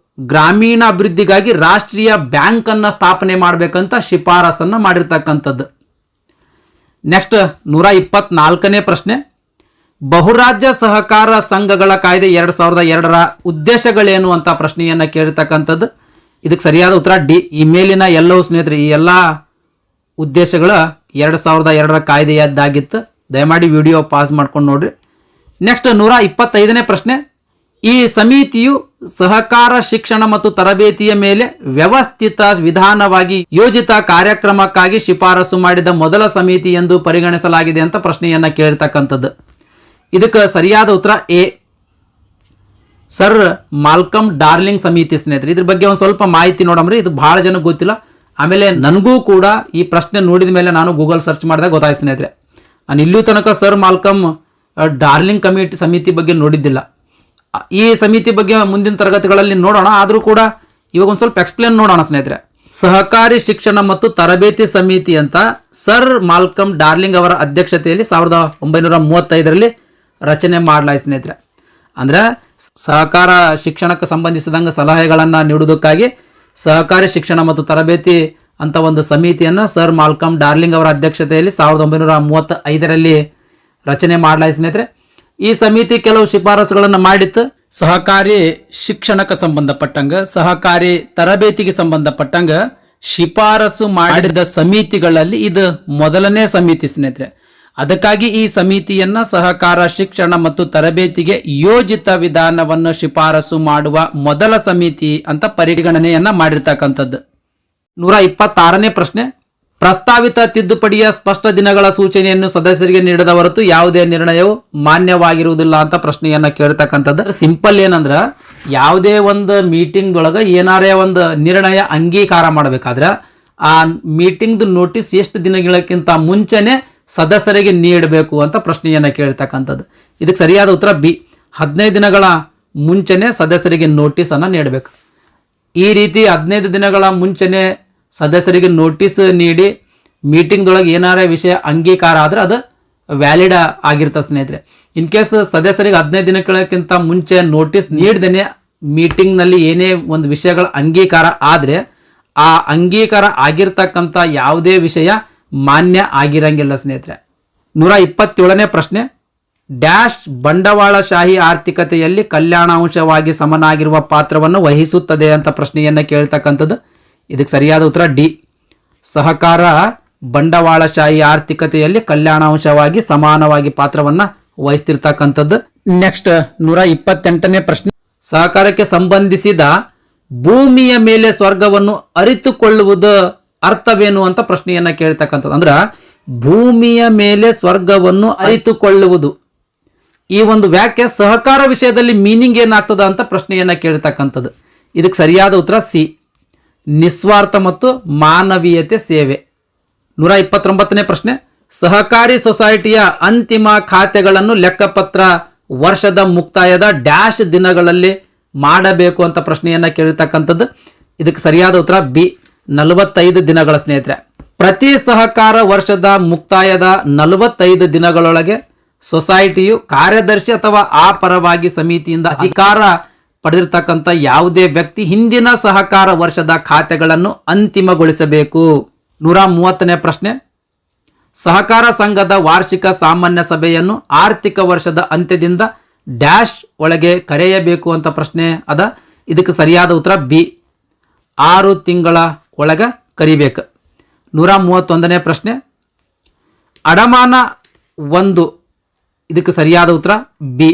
Speaker 1: ಗ್ರಾಮೀಣ ಅಭಿವೃದ್ಧಿಗಾಗಿ ರಾಷ್ಟ್ರೀಯ ಬ್ಯಾಂಕ್ ಅನ್ನ ಸ್ಥಾಪನೆ ಮಾಡಬೇಕಂತ ಶಿಫಾರಸನ್ನ ಮಾಡಿರ್ತಕ್ಕಂಥದ್ದು. ನೆಕ್ಸ್ಟ್ 124ನೇ ಪ್ರಶ್ನೆ, ಬಹುರಾಜ್ಯ ಸಹಕಾರ ಸಂಘಗಳ ಕಾಯ್ದೆ 2002ರ ಉದ್ದೇಶಗಳೇನು ಅಂತ ಪ್ರಶ್ನೆಯನ್ನ ಕೇಳಿರ್ತಕ್ಕಂಥದ್ದು. ಇದಕ್ಕೆ ಸರಿಯಾದ ಉತ್ತರ ಡಿ. ಈ ಮೇಲಿನ ಎಲ್ಲವೂ ಸ್ನೇಹಿತರೆ ಈ ಎಲ್ಲ ಉದ್ದೇಶಗಳ 2002ರ ಕಾಯ್ದೆಯದ್ದಾಗಿತ್ತು. ದಯಮಾಡಿ ವಿಡಿಯೋ ಪಾಸ್ ಮಾಡ್ಕೊಂಡು ನೋಡ್ರಿ. ನೆಕ್ಸ್ಟ್ 125ನೇ ಪ್ರಶ್ನೆ. ಈ ಸಮಿತಿಯು ಸಹಕಾರ ಶಿಕ್ಷಣ ಮತ್ತು ತರಬೇತಿಯ ಮೇಲೆ ವ್ಯವಸ್ಥಿತ ವಿಧಾನವಾಗಿ ಯೋಜಿತ ಕಾರ್ಯಕ್ರಮಕ್ಕಾಗಿ ಶಿಫಾರಸು ಮಾಡಿದ ಮೊದಲ ಸಮಿತಿ ಎಂದು ಪರಿಗಣಿಸಲಾಗಿದೆ ಅಂತ ಪ್ರಶ್ನೆಯನ್ನ ಕೇಳಿರ್ತಕ್ಕಂಥದ್ದು. ಇದಕ್ಕೆ ಸರಿಯಾದ ಉತ್ತರ ಎ, ಸರ್ ಮಾಲ್ಕಮ್ ಡಾರ್ಲಿಂಗ್ ಸಮಿತಿ ಸ್ನೇಹಿತರೆ. ಇದ್ರ ಬಗ್ಗೆ ಒಂದು ಸ್ವಲ್ಪ ಮಾಹಿತಿ ನೋಡಮ್ರಿ, ಇದು ಬಹಳ ಜನಕ್ಕೆ ಗೊತ್ತಿಲ್ಲ. ಆಮೇಲೆ ನನಗೂ ಕೂಡ ಈ ಪ್ರಶ್ನೆ ನೋಡಿದ ಮೇಲೆ ನಾನು ಗೂಗಲ್ ಸರ್ಚ್ ಮಾಡಿದಾಗ ಗೊತ್ತಾಯ್ತು ಸ್ನೇಹಿತರೆ. ನಾನು ಇಲ್ಲೂ ತನಕ ಸರ್ ಮಾಲ್ಕಮ್ ಡಾರ್ಲಿಂಗ್ ಸಮಿತಿ ಬಗ್ಗೆ ನೋಡಿದ್ದಿಲ್ಲ. ಈ ಸಮಿತಿ ಬಗ್ಗೆ ಮುಂದಿನ ತರಗತಿಗಳಲ್ಲಿ ನೋಡೋಣ. ಆದರೂ ಕೂಡ ಇವಾಗ ಒಂದು ಸ್ವಲ್ಪ ಎಕ್ಸ್ಪ್ಲೇನ್ ನೋಡೋಣ ಸ್ನೇಹಿತರೆ. ಸಹಕಾರಿ ಶಿಕ್ಷಣ ಮತ್ತು ತರಬೇತಿ ಸಮಿತಿ ಅಂತ ಸರ್ ಮಾಲ್ಕಮ್ ಡಾರ್ಲಿಂಗ್ ಅವರ ಅಧ್ಯಕ್ಷತೆಯಲ್ಲಿ 1935ರಲ್ಲಿ ರಚನೆ ಮಾಡಲಾಯಿತು ಸ್ನೇಹಿತರೆ. ಅಂದ್ರೆ ಸಹಕಾರ ಶಿಕ್ಷಣಕ್ಕೆ ಸಂಬಂಧಿಸಿದಂಗೆ ಸಲಹೆಗಳನ್ನು ನೀಡುವುದಕ್ಕಾಗಿ ಸಹಕಾರಿ ಶಿಕ್ಷಣ ಮತ್ತು ತರಬೇತಿ ಅಂತ ಒಂದು ಸಮಿತಿಯನ್ನು ಸರ್ ಮಾಲ್ಕಮ್ ಡಾರ್ಲಿಂಗ್ ಅವರ ಅಧ್ಯಕ್ಷತೆಯಲ್ಲಿ 1935ರಲ್ಲಿ ರಚನೆ ಮಾಡಲಾಯಿತು ಸ್ನೇಹಿತರೆ. ಈ ಸಮಿತಿ ಕೆಲವು ಶಿಫಾರಸುಗಳನ್ನು ಮಾಡಿತ್ತು. ಸಹಕಾರಿ ಶಿಕ್ಷಣಕ್ಕೆ ಸಂಬಂಧಪಟ್ಟಂಗ, ಸಹಕಾರಿ ತರಬೇತಿಗೆ ಸಂಬಂಧಪಟ್ಟಂಗ ಶಿಫಾರಸು ಮಾಡಿದ ಸಮಿತಿಗಳಲ್ಲಿ ಇದು ಮೊದಲನೇ ಸಮಿತಿ ಸ್ನೇಹಿತರೆ. ಅದಕ್ಕಾಗಿ ಈ ಸಮಿತಿಯನ್ನ ಸಹಕಾರ ಶಿಕ್ಷಣ ಮತ್ತು ತರಬೇತಿಗೆ ಯೋಜಿತ ವಿಧಾನವನ್ನು ಶಿಫಾರಸು ಮಾಡುವ ಮೊದಲ ಸಮಿತಿ ಅಂತ ಪರಿಗಣನೆಯನ್ನ ಮಾಡಿರ್ತಕ್ಕಂಥದ್ದು. 126ನೇ ಪ್ರಶ್ನೆ. ಪ್ರಸ್ತಾವಿತ ತಿದ್ದುಪಡಿಯ ಸ್ಪಷ್ಟ ದಿನಗಳ ಸೂಚನೆಯನ್ನು ಸದಸ್ಯರಿಗೆ ನೀಡದ ಹೊರತು ಯಾವುದೇ ನಿರ್ಣಯವು ಮಾನ್ಯವಾಗಿರುವುದಿಲ್ಲ ಅಂತ ಪ್ರಶ್ನೆಯನ್ನ ಕೇಳ್ತಕ್ಕಂಥದ್ದು. ಸಿಂಪಲ್ ಏನಂದ್ರ, ಯಾವುದೇ ಒಂದು ಮೀಟಿಂಗ್ ದೊಳಗೆ ಏನಾರೇ ಒಂದು ನಿರ್ಣಯ ಅಂಗೀಕಾರ ಮಾಡಬೇಕಾದ್ರೆ ಆ ಮೀಟಿಂಗ್ ನೋಟಿಸ್ ಎಷ್ಟು ದಿನಗಳಕ್ಕಿಂತ ಮುಂಚೆನೆ ಸದಸ್ಯರಿಗೆ ನೀಡಬೇಕು ಅಂತ ಪ್ರಶ್ನೆಯನ್ನ ಕೇಳ್ತಕ್ಕಂಥದ್ದು. ಇದಕ್ಕೆ ಸರಿಯಾದ ಉತ್ತರ ಬಿ, 15 ದಿನಗಳ ಮುಂಚೆನೆ ಸದಸ್ಯರಿಗೆ ನೋಟಿಸ್ ಅನ್ನ ನೀಡಬೇಕು. ಈ ರೀತಿ 15 ದಿನಗಳ ಮುಂಚೆನೆ ಸದಸ್ಯರಿಗೆ ನೋಟಿಸ್ ನೀಡಿ ಮೀಟಿಂಗ್ದೊಳಗೆ ಏನಾರೇ ವಿಷಯ ಅಂಗೀಕಾರ ಆದ್ರೆ ಅದು ವ್ಯಾಲಿಡ್ ಆಗಿರ್ತದೆ ಸ್ನೇಹಿತರೆ. ಇನ್ ಕೇಸ್ ಸದಸ್ಯರಿಗೆ 15 ದಿನಗಳಕ್ಕಿಂತ ಮುಂಚೆ ನೋಟಿಸ್ ನೀಡದೇನೆ ಮೀಟಿಂಗ್ನಲ್ಲಿ ಏನೇ ಒಂದು ವಿಷಯಗಳ ಅಂಗೀಕಾರ ಆದರೆ ಆ ಅಂಗೀಕಾರ ಆಗಿರ್ತಕ್ಕಂಥ ಯಾವುದೇ ವಿಷಯ ಮಾನ್ಯ ಆಗಿರಂಗಿಲ್ಲ ಸ್ನೇಹಿತರೆ. 127ನೇ ಪ್ರಶ್ನೆ. ಡ್ಯಾಶ್ ಬಂಡವಾಳಶಾಹಿ ಆರ್ಥಿಕತೆಯಲ್ಲಿ ಕಲ್ಯಾಣಾಂಶವಾಗಿ ಸಮನಾಗಿರುವ ಪಾತ್ರವನ್ನು ವಹಿಸುತ್ತದೆ ಅಂತ ಪ್ರಶ್ನೆಯನ್ನ ಕೇಳ್ತಕ್ಕಂಥದ್ದು. ಇದಕ್ಕೆ ಸರಿಯಾದ ಉತ್ತರ ಡಿ, ಸಹಕಾರ ಬಂಡವಾಳಶಾಹಿ ಆರ್ಥಿಕತೆಯಲ್ಲಿ ಕಲ್ಯಾಣಾಂಶವಾಗಿ ಸಮಾನವಾಗಿ ಪಾತ್ರವನ್ನ ವಹಿಸ್ತಿರ್ತಕ್ಕಂಥದ್ದು. ನೆಕ್ಸ್ಟ್ 128ನೇ ಪ್ರಶ್ನೆ. ಸಹಕಾರಕ್ಕೆ ಸಂಬಂಧಿಸಿದ ಭೂಮಿಯ ಮೇಲೆ ಸ್ವರ್ಗವನ್ನು ಅರಿತುಕೊಳ್ಳುವುದು ಅರ್ಥವೇನು ಅಂತ ಪ್ರಶ್ನೆಯನ್ನ ಕೇಳ್ತಕ್ಕಂಥದ್ದು. ಅಂದ್ರ ಭೂಮಿಯ ಮೇಲೆ ಸ್ವರ್ಗವನ್ನು ಅರಿತುಕೊಳ್ಳುವುದು, ಈ ಒಂದು ವ್ಯಾಖ್ಯೆ ಸಹಕಾರ ವಿಷಯದಲ್ಲಿ ಮೀನಿಂಗ್ ಏನಾಗ್ತದ ಅಂತ ಪ್ರಶ್ನೆಯನ್ನ ಕೇಳ್ತಕ್ಕಂಥದ್ದು. ಇದಕ್ಕೆ ಸರಿಯಾದ ಉತ್ತರ ಸಿ, ನಿಸ್ವಾರ್ಥ ಮತ್ತು ಮಾನವೀಯತೆ ಸೇವೆ. 129ನೇ ಪ್ರಶ್ನೆ. ಸಹಕಾರಿ ಸೊಸೈಟಿಯ ಅಂತಿಮ ಖಾತೆಗಳನ್ನು ಲೆಕ್ಕಪತ್ರ ವರ್ಷದ ಮುಕ್ತಾಯದ ಡ್ಯಾಶ್ ದಿನಗಳಲ್ಲಿ ಮಾಡಬೇಕು ಅಂತ ಪ್ರಶ್ನೆಯನ್ನ ಕೇಳಿರ್ತಕ್ಕಂಥದ್ದು. ಇದಕ್ಕೆ ಸರಿಯಾದ ಉತ್ತರ ಬಿ, 45 ದಿನಗಳ ಸ್ನೇಹಿತರೆ. ಪ್ರತಿ ಸಹಕಾರ ವರ್ಷದ ಮುಕ್ತಾಯದ 45 ದಿನಗಳೊಳಗೆ ಸೊಸೈಟಿಯು ಕಾರ್ಯದರ್ಶಿ ಅಥವಾ ಆ ಪರವಾಗಿ ಸಮಿತಿಯಿಂದ ಅಧಿಕಾರ ಪಡೆದಿರ್ತಕ್ಕಂಥ ಯಾವುದೇ ವ್ಯಕ್ತಿ ಹಿಂದಿನ ಸಹಕಾರ ವರ್ಷದ ಖಾತೆಗಳನ್ನು ಅಂತಿಮಗೊಳಿಸಬೇಕು. 130ನೇ ಪ್ರಶ್ನೆ. ಸಹಕಾರ ಸಂಘದ ವಾರ್ಷಿಕ ಸಾಮಾನ್ಯ ಸಭೆಯನ್ನು ಆರ್ಥಿಕ ವರ್ಷದ ಅಂತ್ಯದಿಂದ ಡ್ಯಾಶ್ ಒಳಗೆ ಕರೆಯಬೇಕು ಅಂತ ಪ್ರಶ್ನೆ ಅದ. ಇದಕ್ಕೆ ಸರಿಯಾದ ಉತ್ತರ ಬಿ, 6 ತಿಂಗಳ ಒಳಗೆ ಕರಿಬೇಕು. 131ನೇ ಪ್ರಶ್ನೆ. ಅಡಮಾನ 1, ಇದಕ್ಕೆ ಸರಿಯಾದ ಉತ್ತರ ಬಿ,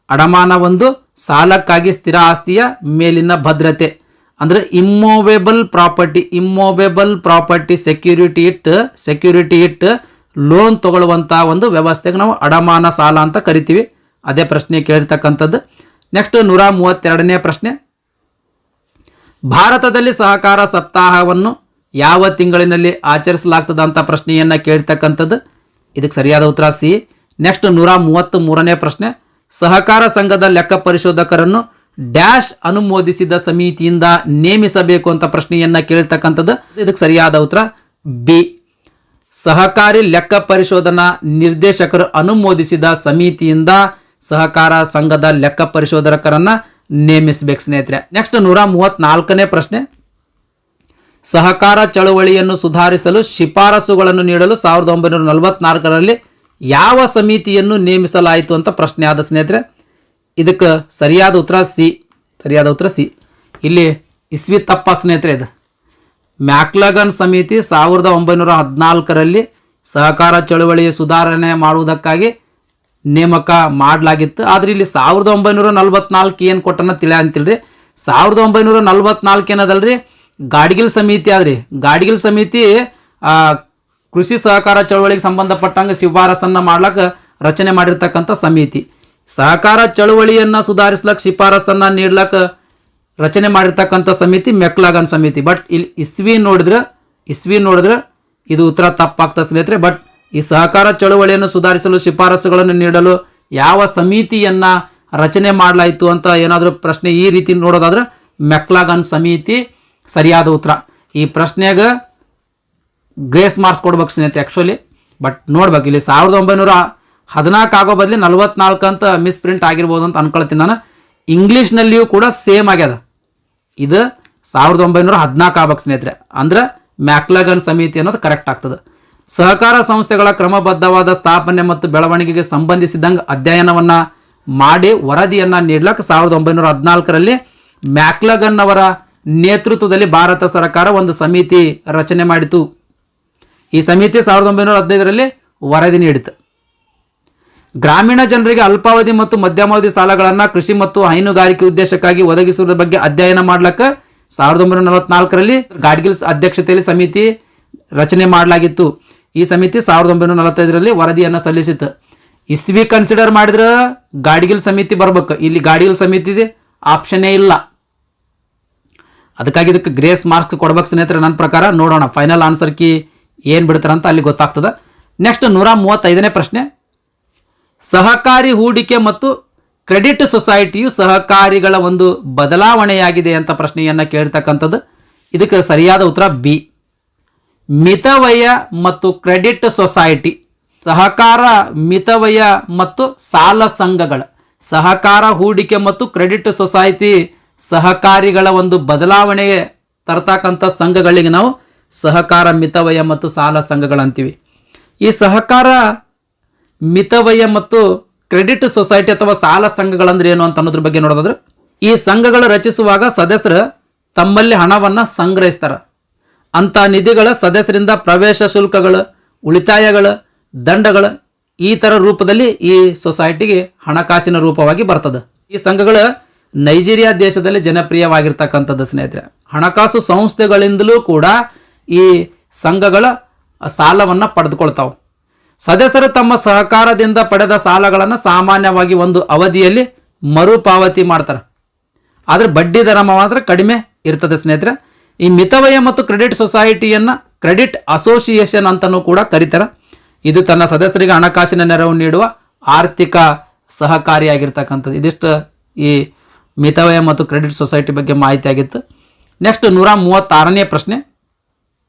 Speaker 1: ಅಡಮಾನ 1 ಸಾಲಕ್ಕಾಗಿ ಸ್ಥಿರ ಆಸ್ತಿಯ ಮೇಲಿನ ಭದ್ರತೆ ಅಂದ್ರೆ immovable property security it loan ತಗೊಳ್ಳುವಂತ ಒಂದು ವ್ಯವಸ್ಥೆಗೆ ನಾವು ಅಡಮಾನ ಸಾಲ ಅಂತ ಕರಿತೀವಿ. ಅದೇ ಪ್ರಶ್ನೆ ಕೇಳ್ತಕ್ಕಂಥದ್ದು. ನೆಕ್ಸ್ಟ್ 132ನೇ ಪ್ರಶ್ನೆ. ಭಾರತದಲ್ಲಿ ಸಹಕಾರ ಸಪ್ತಾಹವನ್ನು ಯಾವ ತಿಂಗಳಿನಲ್ಲಿ ಆಚರಿಸಲಾಗ್ತದ ಅಂತ ಪ್ರಶ್ನೆಯನ್ನ ಕೇಳ್ತಕ್ಕಂಥದ್ದು. ಇದಕ್ಕೆ ಸರಿಯಾದ ಉತ್ತರ ಸಿ. ನೆಕ್ಸ್ಟ್ 133ನೇ ಪ್ರಶ್ನೆ. ಸಹಕಾರ ಸಂಘದ ಲೆಕ್ಕ ಪರಿಶೋಧಕರನ್ನು ಡ್ಯಾಶ್ ಅನುಮೋದಿಸಿದ ಸಮಿತಿಯಿಂದ ನೇಮಿಸಬೇಕು ಅಂತ ಪ್ರಶ್ನೆಯನ್ನ ಕೇಳ್ತಕ್ಕಂಥದ್ದು. ಇದಕ್ಕೆ ಸರಿಯಾದ ಉತ್ತರ ಬಿ, ಸಹಕಾರಿ ಲೆಕ್ಕ ಪರಿಶೋಧನಾ ನಿರ್ದೇಶಕರು ಅನುಮೋದಿಸಿದ ಸಮಿತಿಯಿಂದ ಸಹಕಾರ ಸಂಘದ ಲೆಕ್ಕ ಪರಿಶೋಧಕರನ್ನ ನೇಮಿಸಬೇಕು ಸ್ನೇಹಿತರೆ. ನೆಕ್ಸ್ಟ್ 134ನೇ ಪ್ರಶ್ನೆ. ಸಹಕಾರ ಚಳವಳಿಯನ್ನು ಸುಧಾರಿಸಲು ಶಿಫಾರಸುಗಳನ್ನು ನೀಡಲು 1944ರಲ್ಲಿ ಯಾವ ಸಮಿತಿಯನ್ನು ನೇಮಿಸಲಾಯಿತು ಅಂತ ಪ್ರಶ್ನೆ ಆದ ಸ್ನೇಹಿತರೆ. ಇದಕ್ಕೆ ಸರಿಯಾದ ಉತ್ತರ ಸಿ. ಇಲ್ಲಿ ಇಸ್ವಿ ತಪ್ಪ ಸ್ನೇಹಿತರೆ. ಇದು ಮ್ಯಾಕ್ಲಗನ್ ಸಮಿತಿ 1914ರಲ್ಲಿ ಸಹಕಾರ ಚಳುವಳಿ ಸುಧಾರಣೆ ಮಾಡುವುದಕ್ಕಾಗಿ ನೇಮಕ ಮಾಡಲಾಗಿತ್ತು. ಆದರೆ ಇಲ್ಲಿ 1944 ಏನು ಕೊಟ್ಟನ ತಿಳಿಯ ಅಂತಿಲ್ರಿ. 1944 ಏನದಲ್ರಿ, ಗಾಡ್ಗಿಲ್ ಸಮಿತಿ ಆದ್ರಿ. ಗಾಡ್ಗಿಲ್ ಸಮಿತಿ ಕೃಷಿ ಸಹಕಾರ ಚಳವಳಿಗೆ ಸಂಬಂಧಪಟ್ಟಂಗೆ ಶಿಫಾರಸನ್ನು ಮಾಡ್ಲಕ್ಕ ರಚನೆ ಮಾಡಿರ್ತಕ್ಕಂಥ ಸಮಿತಿ. ಸಹಕಾರ ಚಳವಳಿಯನ್ನು ಸುಧಾರಿಸ್ಲಕ್ಕೆ ಶಿಫಾರಸನ್ನು ನೀಡ್ಲಕ್ಕ ರಚನೆ ಮಾಡಿರ್ತಕ್ಕಂಥ ಸಮಿತಿ ಮೆಕ್ಲಾಗನ್ ಸಮಿತಿ. ಬಟ್ ಇಲ್ಲಿ ಇಸ್ವಿ ನೋಡಿದ್ರೆ ಇದು ಉತ್ತರ ತಪ್ಪಾಗ್ತದೆ ಸ್ನೇಹಿತರೆ. ಬಟ್ ಈ ಸಹಕಾರ ಚಳವಳಿಯನ್ನು ಸುಧಾರಿಸಲು ಶಿಫಾರಸುಗಳನ್ನು ನೀಡಲು ಯಾವ ಸಮಿತಿಯನ್ನು ರಚನೆ ಮಾಡಲಾಯಿತು ಅಂತ ಏನಾದರೂ ಪ್ರಶ್ನೆ ಈ ರೀತಿ ನೋಡೋದಾದ್ರೆ ಮೆಕ್ಲಾಗನ್ ಸಮಿತಿ ಸರಿಯಾದ ಉತ್ತರ. ಈ ಪ್ರಶ್ನೆಯಾಗ ಗ್ರೇಸ್ ಮಾರ್ಕ್ಸ್ ಕೊಡ್ಬೇಕು ಸ್ನೇಹಿತರೆ ಆ್ಯಕ್ಚುಲಿ. ಬಟ್ ನೋಡ್ಬೇಕು, ಇಲ್ಲಿ 1914 ಆಗೋ ಬದಲಿ 44 ಅಂತ ಮಿಸ್ ಪ್ರಿಂಟ್ ಆಗಿರ್ಬೋದು ಅಂತ ಅನ್ಕೊಳ್ತೀನಿ ನಾನು. ಇಂಗ್ಲೀಷ್ನಲ್ಲಿಯೂ ಕೂಡ ಸೇಮ್ ಆಗ್ಯದ. ಇದು 1914 ಆಗ್ಬೇಕು ಸ್ನೇಹಿತರೆ. ಅಂದ್ರೆ ಮ್ಯಾಕ್ಲಾಗನ್ ಸಮಿತಿ ಅನ್ನೋದು ಕರೆಕ್ಟ್ ಆಗ್ತದೆ. ಸಹಕಾರ ಸಂಸ್ಥೆಗಳ ಕ್ರಮಬದ್ಧವಾದ ಸ್ಥಾಪನೆ ಮತ್ತು ಬೆಳವಣಿಗೆಗೆ ಸಂಬಂಧಿಸಿದಂಗೆ ಅಧ್ಯಯನವನ್ನು ಮಾಡಿ ವರದಿಯನ್ನು ನೀಡ್ಲಕ್ಕೆ 1914ರಲ್ಲಿ ಮ್ಯಾಕ್ಲಾಗನ್ ಅವರ ನೇತೃತ್ವದಲ್ಲಿ ಭಾರತ ಸರ್ಕಾರ ಒಂದು ಸಮಿತಿ ರಚನೆ ಮಾಡಿತು. ಈ ಸಮಿತಿ 1915ರಲ್ಲಿ ವರದಿ ನೀಡಿತು. ಗ್ರಾಮೀಣ ಜನರಿಗೆ ಅಲ್ಪಾವಧಿ ಮತ್ತು ಮಧ್ಯಮಾವಧಿ ಸಾಲಗಳನ್ನು ಕೃಷಿ ಮತ್ತು ಹೈನುಗಾರಿಕೆ ಉದ್ದೇಶಕ್ಕಾಗಿ ಒದಗಿಸುವುದರ ಬಗ್ಗೆ ಅಧ್ಯಯನ ಮಾಡ್ಲಿಕ್ಕೆ 1944ರಲ್ಲಿ ಗಾಡ್ಗಿಲ್ ಅಧ್ಯಕ್ಷತೆಯಲ್ಲಿ ಸಮಿತಿ ರಚನೆ ಮಾಡಲಾಗಿತ್ತು. ಈ ಸಮಿತಿ 1945ರಲ್ಲಿ ವರದಿಯನ್ನು ಸಲ್ಲಿಸಿತು. ಇಸ್ವಿ ಕನ್ಸಿಡರ್ ಮಾಡಿದ್ರೆ ಗಾಡ್ಗಿಲ್ ಸಮಿತಿ ಬರ್ಬೇಕು. ಇಲ್ಲಿ ಗಾಡ್ಗಿಲ್ ಸಮಿತಿ ಆಪ್ಷನ್ನೇ ಇಲ್ಲ. ಅದಕ್ಕಾಗಿ ಇದಕ್ಕೆ ಗ್ರೇಸ್ ಮಾರ್ಕ್ಸ್ ಕೊಡ್ಬೇಕು ಸ್ನೇಹಿತರೆ ನನ್ನ ಪ್ರಕಾರ. ನೋಡೋಣ ಫೈನಲ್ ಆನ್ಸರ್ ಕೀ ಏನು ಬಿಡ್ತಾರಂತ ಅಲ್ಲಿ ಗೊತ್ತಾಗ್ತದೆ. ನೆಕ್ಸ್ಟ್ 135ನೇ ಪ್ರಶ್ನೆ. ಸಹಕಾರಿ ಹೂಡಿಕೆ ಮತ್ತು ಕ್ರೆಡಿಟ್ ಸೊಸೈಟಿಯು ಸಹಕಾರಿಗಳ ಒಂದು ಬದಲಾವಣೆಯಾಗಿದೆ ಅಂತ ಪ್ರಶ್ನೆಯನ್ನು ಕೇಳ್ತಕ್ಕಂಥದ್ದು. ಇದಕ್ಕೆ ಸರಿಯಾದ ಉತ್ತರ ಬಿ. ಮಿತವ್ಯಯ ಮತ್ತು ಕ್ರೆಡಿಟ್ ಸೊಸೈಟಿ, ಸಹಕಾರ ಮಿತವ್ಯಯ ಮತ್ತು ಸಾಲ ಸಂಘಗಳ, ಸಹಕಾರ ಹೂಡಿಕೆ ಮತ್ತು ಕ್ರೆಡಿಟ್ ಸೊಸೈಟಿ ಸಹಕಾರಿಗಳ ಒಂದು ಬದಲಾವಣೆಗೆ ತರ್ತಕ್ಕಂಥ ಸಂಘಗಳಿಗೆ ನಾವು ಸಹಕಾರ ಮಿತವ್ಯಯ ಮತ್ತು ಸಾಲ ಸಂಘಗಳಂತೀವಿ. ಈ ಸಹಕಾರ ಮಿತವ್ಯಯ ಮತ್ತು ಕ್ರೆಡಿಟ್ ಸೊಸೈಟಿ ಅಥವಾ ಸಾಲ ಸಂಘಗಳಂದ್ರೆ ಏನು ಅಂತ ಅನ್ನೋದ್ರ ಬಗ್ಗೆ ನೋಡೋದಾದ್ರೆ, ಈ ಸಂಘಗಳು ರಚಿಸುವಾಗ ಸದಸ್ಯರು ತಮ್ಮಲ್ಲಿ ಹಣವನ್ನು ಸಂಗ್ರಹಿಸ್ತಾರೆ. ಅಂಥ ನಿಧಿಗಳ ಸದಸ್ಯರಿಂದ ಪ್ರವೇಶ ಶುಲ್ಕಗಳು, ಉಳಿತಾಯಗಳು, ದಂಡಗಳು ಈ ಥರ ರೂಪದಲ್ಲಿ ಈ ಸೊಸೈಟಿಗೆ ಹಣಕಾಸಿನ ರೂಪವಾಗಿ ಬರ್ತದೆ. ಈ ಸಂಘಗಳು ನೈಜೀರಿಯಾ ದೇಶದಲ್ಲಿ ಜನಪ್ರಿಯವಾಗಿರ್ತಕ್ಕಂಥದ್ದು ಸ್ನೇಹಿತರೆ. ಹಣಕಾಸು ಸಂಸ್ಥೆಗಳಿಂದಲೂ ಕೂಡ ಈ ಸಂಘಗಳ ಸಾಲವನ್ನು ಪಡೆದುಕೊಳ್ತಾವೆ. ಸದಸ್ಯರು ತಮ್ಮ ಸಹಕಾರದಿಂದ ಪಡೆದ ಸಾಲಗಳನ್ನು ಸಾಮಾನ್ಯವಾಗಿ ಒಂದು ಅವಧಿಯಲ್ಲಿ ಮರುಪಾವತಿ ಮಾಡ್ತಾರೆ. ಆದರೆ ಬಡ್ಡಿ ದರ ಮಾತ್ರ ಕಡಿಮೆ ಇರ್ತದೆ ಸ್ನೇಹಿತರೆ. ಈ ಮಿತವ್ಯಯ ಮತ್ತು ಕ್ರೆಡಿಟ್ ಸೊಸೈಟಿಯನ್ನು ಕ್ರೆಡಿಟ್ ಅಸೋಸಿಯೇಷನ್ ಅಂತಲೂ ಕೂಡ ಕರೀತಾರೆ. ಇದು ತನ್ನ ಸದಸ್ಯರಿಗೆ ಹಣಕಾಸಿನ ನೆರವು ನೀಡುವ ಆರ್ಥಿಕ ಸಹಕಾರಿಯಾಗಿರ್ತಕ್ಕಂಥದ್ದು. ಇದಿಷ್ಟು ಈ ಮಿತವ್ಯಯ ಮತ್ತು ಕ್ರೆಡಿಟ್ ಸೊಸೈಟಿ ಬಗ್ಗೆ ಮಾಹಿತಿ ಆಗಿತ್ತು. ನೆಕ್ಸ್ಟ್ 136ನೇ ಪ್ರಶ್ನೆ.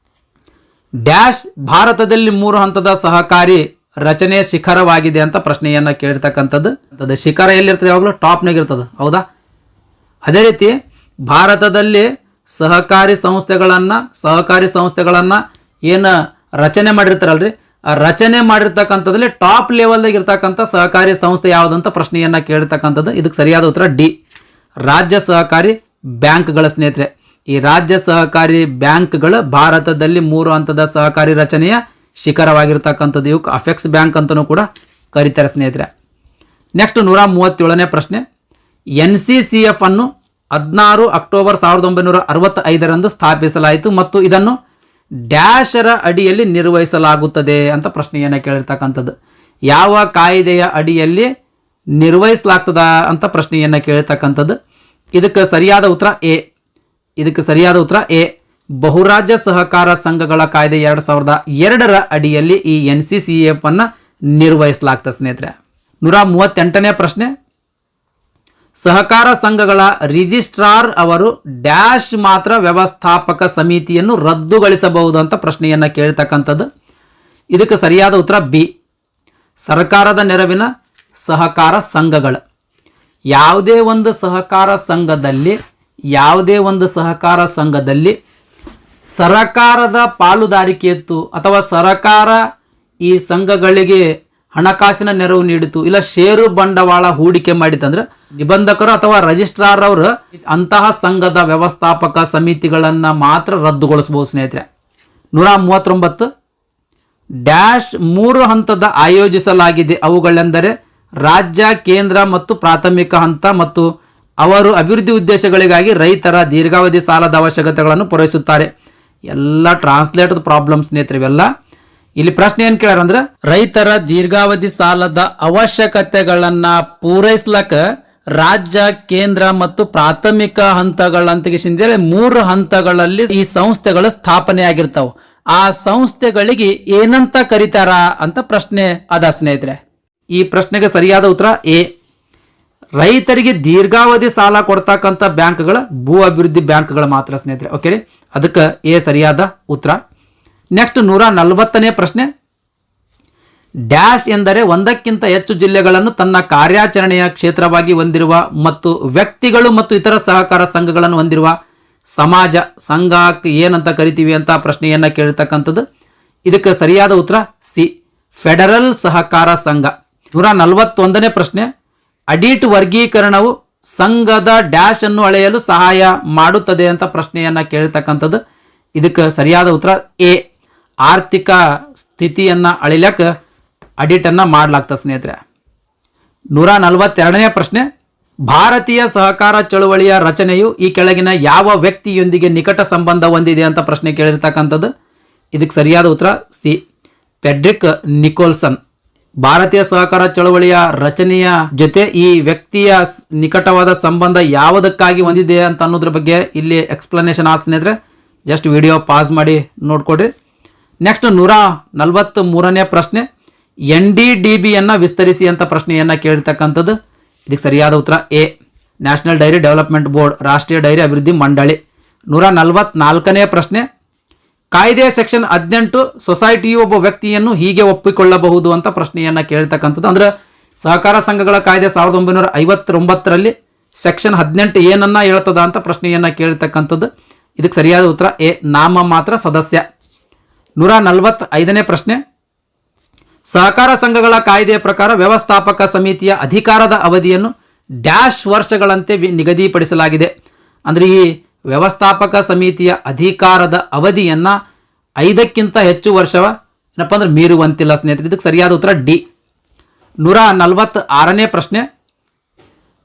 Speaker 1: ಡ್ಯಾಶ್ ಭಾರತದಲ್ಲಿ 3 ಹಂತದ ಸಹಕಾರಿ ರಚನೆ ಶಿಖರವಾಗಿದೆ ಅಂತ ಪ್ರಶ್ನೆಯನ್ನು ಕೇಳಿರ್ತಕ್ಕಂಥದ್ದು. ಶಿಖರ ಎಲ್ಲಿರ್ತದೆ? ಯಾವಾಗಲೂ ಟಾಪ್ನಾಗ ಇರ್ತದೆ, ಹೌದಾ? ಅದೇ ರೀತಿ ಭಾರತದಲ್ಲಿ ಸಹಕಾರಿ ಸಂಸ್ಥೆಗಳನ್ನು ಏನು ರಚನೆ ಮಾಡಿರ್ತಾರಲ್ರಿ, ಆ ರಚನೆ ಮಾಡಿರ್ತಕ್ಕಂಥದ್ರಲ್ಲಿ ಟಾಪ್ ಲೆವೆಲ್ದಾಗ ಇರ್ತಕ್ಕಂಥ ಸಹಕಾರಿ ಸಂಸ್ಥೆ ಯಾವುದಂತ ಪ್ರಶ್ನೆಯನ್ನು ಕೇಳಿರ್ತಕ್ಕಂಥದ್ದು. ಇದಕ್ಕೆ ಸರಿಯಾದ ಉತ್ತರ ಡಿ, ರಾಜ್ಯ ಸಹಕಾರಿ ಬ್ಯಾಂಕ್ಗಳ ಸ್ನೇಹಿತರೆ. ಈ ರಾಜ್ಯ ಸಹಕಾರಿ ಬ್ಯಾಂಕ್ಗಳು ಭಾರತದಲ್ಲಿ 3 ಹಂತದ ಸಹಕಾರಿ ರಚನೆಯ ಶಿಖರವಾಗಿರ್ತಕ್ಕಂಥದ್ದು. ಇವಕ್ಕೆ ಅಫೆಕ್ಸ್ ಬ್ಯಾಂಕ್ ಅಂತಲೂ ಕೂಡ ಕರೀತಾರೆ ಸ್ನೇಹಿತರೆ. ನೆಕ್ಸ್ಟ್ 137ನೇ ಪ್ರಶ್ನೆ. NCCF ಅನ್ನು 16 ಅಕ್ಟೋಬರ್ 1965ರಂದು ಸ್ಥಾಪಿಸಲಾಯಿತು ಮತ್ತು ಇದನ್ನು ಡ್ಯಾಶರ ಅಡಿಯಲ್ಲಿ ನಿರ್ವಹಿಸಲಾಗುತ್ತದೆ ಅಂತ ಪ್ರಶ್ನೆಯನ್ನು ಕೇಳಿರ್ತಕ್ಕಂಥದ್ದು. ಯಾವ ಕಾಯ್ದೆಯ ಅಡಿಯಲ್ಲಿ ನಿರ್ವಹಿಸಲಾಗ್ತದ ಅಂತ ಪ್ರಶ್ನೆಯನ್ನು ಕೇಳಿರ್ತಕ್ಕಂಥದ್ದು. ಇದಕ್ಕೆ ಸರಿಯಾದ ಉತ್ತರ ಎ. ಬಹುರಾಜ್ಯ ಸಹಕಾರ ಸಂಘಗಳ ಕಾಯ್ದೆ 2002ರ ಅಡಿಯಲ್ಲಿ ಈ NCCF ಅನ್ನು ನಿರ್ವಹಿಸಲಾಗ್ತದೆ ಸ್ನೇಹಿತರೆ. 138ನೇ ಪ್ರಶ್ನೆ. ಸಹಕಾರ ಸಂಘಗಳ ರಿಜಿಸ್ಟ್ರಾರ್ ಅವರು ಡ್ಯಾಶ್ ಮಾತ್ರ ವ್ಯವಸ್ಥಾಪಕ ಸಮಿತಿಯನ್ನು ರದ್ದುಗೊಳಿಸಬಹುದು ಅಂತ ಪ್ರಶ್ನೆಯನ್ನು ಕೇಳ್ತಕ್ಕಂಥದ್ದು. ಇದಕ್ಕೆ ಸರಿಯಾದ ಉತ್ತರ ಬಿ, ಸರ್ಕಾರದ ನೆರವಿನ ಸಹಕಾರ ಸಂಘಗಳು. ಯಾವುದೇ ಒಂದು ಸಹಕಾರ ಸಂಘದಲ್ಲಿ ಸರಕಾರದ ಪಾಲುದಾರಿಕೆ ಇತ್ತು ಅಥವಾ ಸರಕಾರ ಈ ಸಂಘಗಳಿಗೆ ಹಣಕಾಸಿನ ನೆರವು ನೀಡಿತು, ಇಲ್ಲ ಷೇರು ಬಂಡವಾಳ ಹೂಡಿಕೆ ಮಾಡಿತಂದ್ರೆ ನಿಬಂಧಕರು ಅಥವಾ ರಿಜಿಸ್ಟ್ರಾರ್ ಅವರು ಅಂತಹ ಸಂಘದ ವ್ಯವಸ್ಥಾಪಕ ಸಮಿತಿಗಳನ್ನು ಮಾತ್ರ ರದ್ದುಗೊಳಿಸಬಹುದು ಸ್ನೇಹಿತರೆ. 139 ಡ್ಯಾಶ್ 3 ಹಂತದ ಆಯೋಜಿಸಲಾಗಿದೆ. ಅವುಗಳೆಂದರೆ ರಾಜ್ಯ, ಕೇಂದ್ರ ಮತ್ತು ಪ್ರಾಥಮಿಕ ಹಂತ ಮತ್ತು ಅವರು ಅಭಿವೃದ್ಧಿ ಉದ್ದೇಶಗಳಿಗಾಗಿ ರೈತರ ದೀರ್ಘಾವಧಿ ಸಾಲದ ಅವಶ್ಯಕತೆಗಳನ್ನು ಪೂರೈಸುತ್ತಾರೆ. ಎಲ್ಲ ಟ್ರಾನ್ಸ್ಲೇಟರ್ ಪ್ರಾಬ್ಲಮ್ಸ್ ಸ್ನೇಹಿತರೆ ಇವೆಲ್ಲ. ಇಲ್ಲಿ ಪ್ರಶ್ನೆ ಏನು ಕೇಳ್ಯಾರ ಅಂದ್ರೆ ರೈತರ ದೀರ್ಘಾವಧಿ ಸಾಲದ ಅವಶ್ಯಕತೆಗಳನ್ನ ಪೂರೈಸ್ಲಕ್ಕ ರಾಜ್ಯ, ಕೇಂದ್ರ ಮತ್ತು ಪ್ರಾಥಮಿಕ ಹಂತಗಳಂತ 3 ಹಂತಗಳಲ್ಲಿ ಈ ಸಂಸ್ಥೆಗಳು ಸ್ಥಾಪನೆ ಆಗಿರ್ತಾವ. ಆ ಸಂಸ್ಥೆಗಳಿಗೆ ಏನಂತ ಕರೀತಾರ ಅಂತ ಪ್ರಶ್ನೆ ಅದ ಸ್ನೇಹಿತರೆ. ಈ ಪ್ರಶ್ನೆಗೆ ಸರಿಯಾದ ಉತ್ತರ ಎ. ರೈತರಿಗೆ ದೀರ್ಘಾವಧಿ ಸಾಲ ಕೊಡ್ತಕ್ಕಂಥ ಬ್ಯಾಂಕ್ಗಳು ಭೂ ಅಭಿವೃದ್ಧಿ ಬ್ಯಾಂಕ್ಗಳು ಮಾತ್ರ ಸ್ನೇಹಿತರೆ. ಓಕೆ ರೀ, ಅದಕ್ಕೆ ಎ ಸರಿಯಾದ ಉತ್ತರ. ನೆಕ್ಸ್ಟ್ 140ನೇ ಪ್ರಶ್ನೆ. ಡ್ಯಾಶ್ ಎಂದರೆ ಒಂದಕ್ಕಿಂತ ಹೆಚ್ಚು ಜಿಲ್ಲೆಗಳನ್ನು ತನ್ನ ಕಾರ್ಯಾಚರಣೆಯ ಕ್ಷೇತ್ರವಾಗಿ ಹೊಂದಿರುವ ಮತ್ತು ವ್ಯಕ್ತಿಗಳು ಮತ್ತು ಇತರ ಸಹಕಾರ ಸಂಘಗಳನ್ನು ಹೊಂದಿರುವ ಸಮಾಜ ಸಂಘಕ್ಕೆ ಏನಂತ ಕರಿತೀವಿ ಅಂತ ಪ್ರಶ್ನೆಯನ್ನ ಕೇಳಿರ್ತಕ್ಕಂಥದ್ದು. ಇದಕ್ಕೆ ಸರಿಯಾದ ಉತ್ತರ ಸಿ, ಫೆಡರಲ್ ಸಹಕಾರ ಸಂಘ. 141ನೇ ಪ್ರಶ್ನೆ. ಆಡಿಟ್ ವರ್ಗೀಕರಣವು ಸಂಘದ ಡ್ಯಾಶ್ ಅನ್ನು ಅಳೆಯಲು ಸಹಾಯ ಮಾಡುತ್ತದೆ ಅಂತ ಪ್ರಶ್ನೆಯನ್ನ ಕೇಳಿರ್ತಕ್ಕಂಥದ್ದು. ಇದಕ್ಕೆ ಸರಿಯಾದ ಉತ್ತರ ಎ, ಆರ್ಥಿಕ ಸ್ಥಿತಿಯನ್ನ ಅಳಿಲಕ್ಕೆ ಆಡಿಟ್ ಅನ್ನ ಮಾಡಲಾಗ್ತದೆ ಸ್ನೇಹಿತರೆ. 142ನೇ ಪ್ರಶ್ನೆ. ಭಾರತೀಯ ಸಹಕಾರ ಚಳುವಳಿಯ ರಚನೆಯು ಈ ಕೆಳಗಿನ ಯಾವ ವ್ಯಕ್ತಿಯೊಂದಿಗೆ ನಿಕಟ ಸಂಬಂಧ ಹೊಂದಿದೆ ಅಂತ ಪ್ರಶ್ನೆ ಕೇಳಿರ್ತಕ್ಕಂಥದ್ದು. ಇದಕ್ಕೆ ಸರಿಯಾದ ಉತ್ತರ ಸಿ, ಫ್ರೆಡ್ರಿಕ್ ನಿಕೋಲ್ಸನ್. ಭಾರತೀಯ ಸಹಕಾರ ಚಳವಳಿಯ ರಚನೆಯ ಜೊತೆ ಈ ವ್ಯಕ್ತಿಯ ನಿಕಟವಾದ ಸಂಬಂಧ ಯಾವುದಕ್ಕಾಗಿ ಹೊಂದಿದೆ ಅಂತ ಅನ್ನೋದ್ರ ಬಗ್ಗೆ ಇಲ್ಲಿ ಎಕ್ಸ್ಪ್ಲನೇಷನ್ ಆದ ಸ್ನೇಹಿತರೆ. ಜಸ್ಟ್ ವಿಡಿಯೋ ಪಾಸ್ ಮಾಡಿ ನೋಡ್ಕೊಡ್ರಿ. ನೆಕ್ಸ್ಟ್ 143ನೇ ಪ್ರಶ್ನೆ. NDDBಯನ್ನು ವಿಸ್ತರಿಸಿ ಅಂತ ಪ್ರಶ್ನೆಯನ್ನ ಕೇಳಿರ್ತಕ್ಕಂಥದ್ದು. ಇದಕ್ಕೆ ಸರಿಯಾದ ಉತ್ತರ A, national dairy development board, ರಾಷ್ಟ್ರೀಯ ಡೈರಿ ಅಭಿವೃದ್ಧಿ ಮಂಡಳಿ. 144ನೇ ಪ್ರಶ್ನೆ. ಕಾಯ್ದೆ ಸೆಕ್ಷನ್ 18 ಸೊಸೈಟಿಯು ಒಬ್ಬ ವ್ಯಕ್ತಿಯನ್ನು ಹೀಗೆ ಒಪ್ಪಿಕೊಳ್ಳಬಹುದು ಅಂತ ಪ್ರಶ್ನೆಯನ್ನ ಕೇಳಿರ್ತಕ್ಕಂಥದ್ದು. ಅಂದ್ರೆ ಸಹಕಾರ ಸಂಘಗಳ ಕಾಯ್ದೆ 1959ರಲ್ಲಿ ಸೆಕ್ಷನ್ 18 ಏನನ್ನ ಹೇಳ್ತದ ಅಂತ ಪ್ರಶ್ನೆಯನ್ನ ಕೇಳಿರ್ತಕ್ಕಂಥದ್ದು. ಇದಕ್ಕೆ ಸರಿಯಾದ ಉತ್ತರ ಎ, ನಾಮ ಮಾತ್ರ ಸದಸ್ಯ. 145ನೇ ಪ್ರಶ್ನೆ. ಸಹಕಾರ ಸಂಘಗಳ ಕಾಯ್ದೆಯ ಪ್ರಕಾರ ವ್ಯವಸ್ಥಾಪಕ ಸಮಿತಿಯ ಅಧಿಕಾರದ ಅವಧಿಯನ್ನು ಡ್ಯಾಶ್ ವರ್ಷಗಳಂತೆ ನಿಗದಿಪಡಿಸಲಾಗಿದೆ. ಅಂದ್ರೆ ಈ ವ್ಯವಸ್ಥಾಪಕ ಸಮಿತಿಯ ಅಧಿಕಾರದ ಅವಧಿಯನ್ನ 5ಕ್ಕಿಂತ ಹೆಚ್ಚು ವರ್ಷವ ಏನಪ್ಪ ಅಂದ್ರೆ ಮೀರುವಂತಿಲ್ಲ ಸ್ನೇಹಿತರೆ. ಇದಕ್ಕೆ ಸರಿಯಾದ ಉತ್ತರ ಡಿ. 146ನೇ ಪ್ರಶ್ನೆ.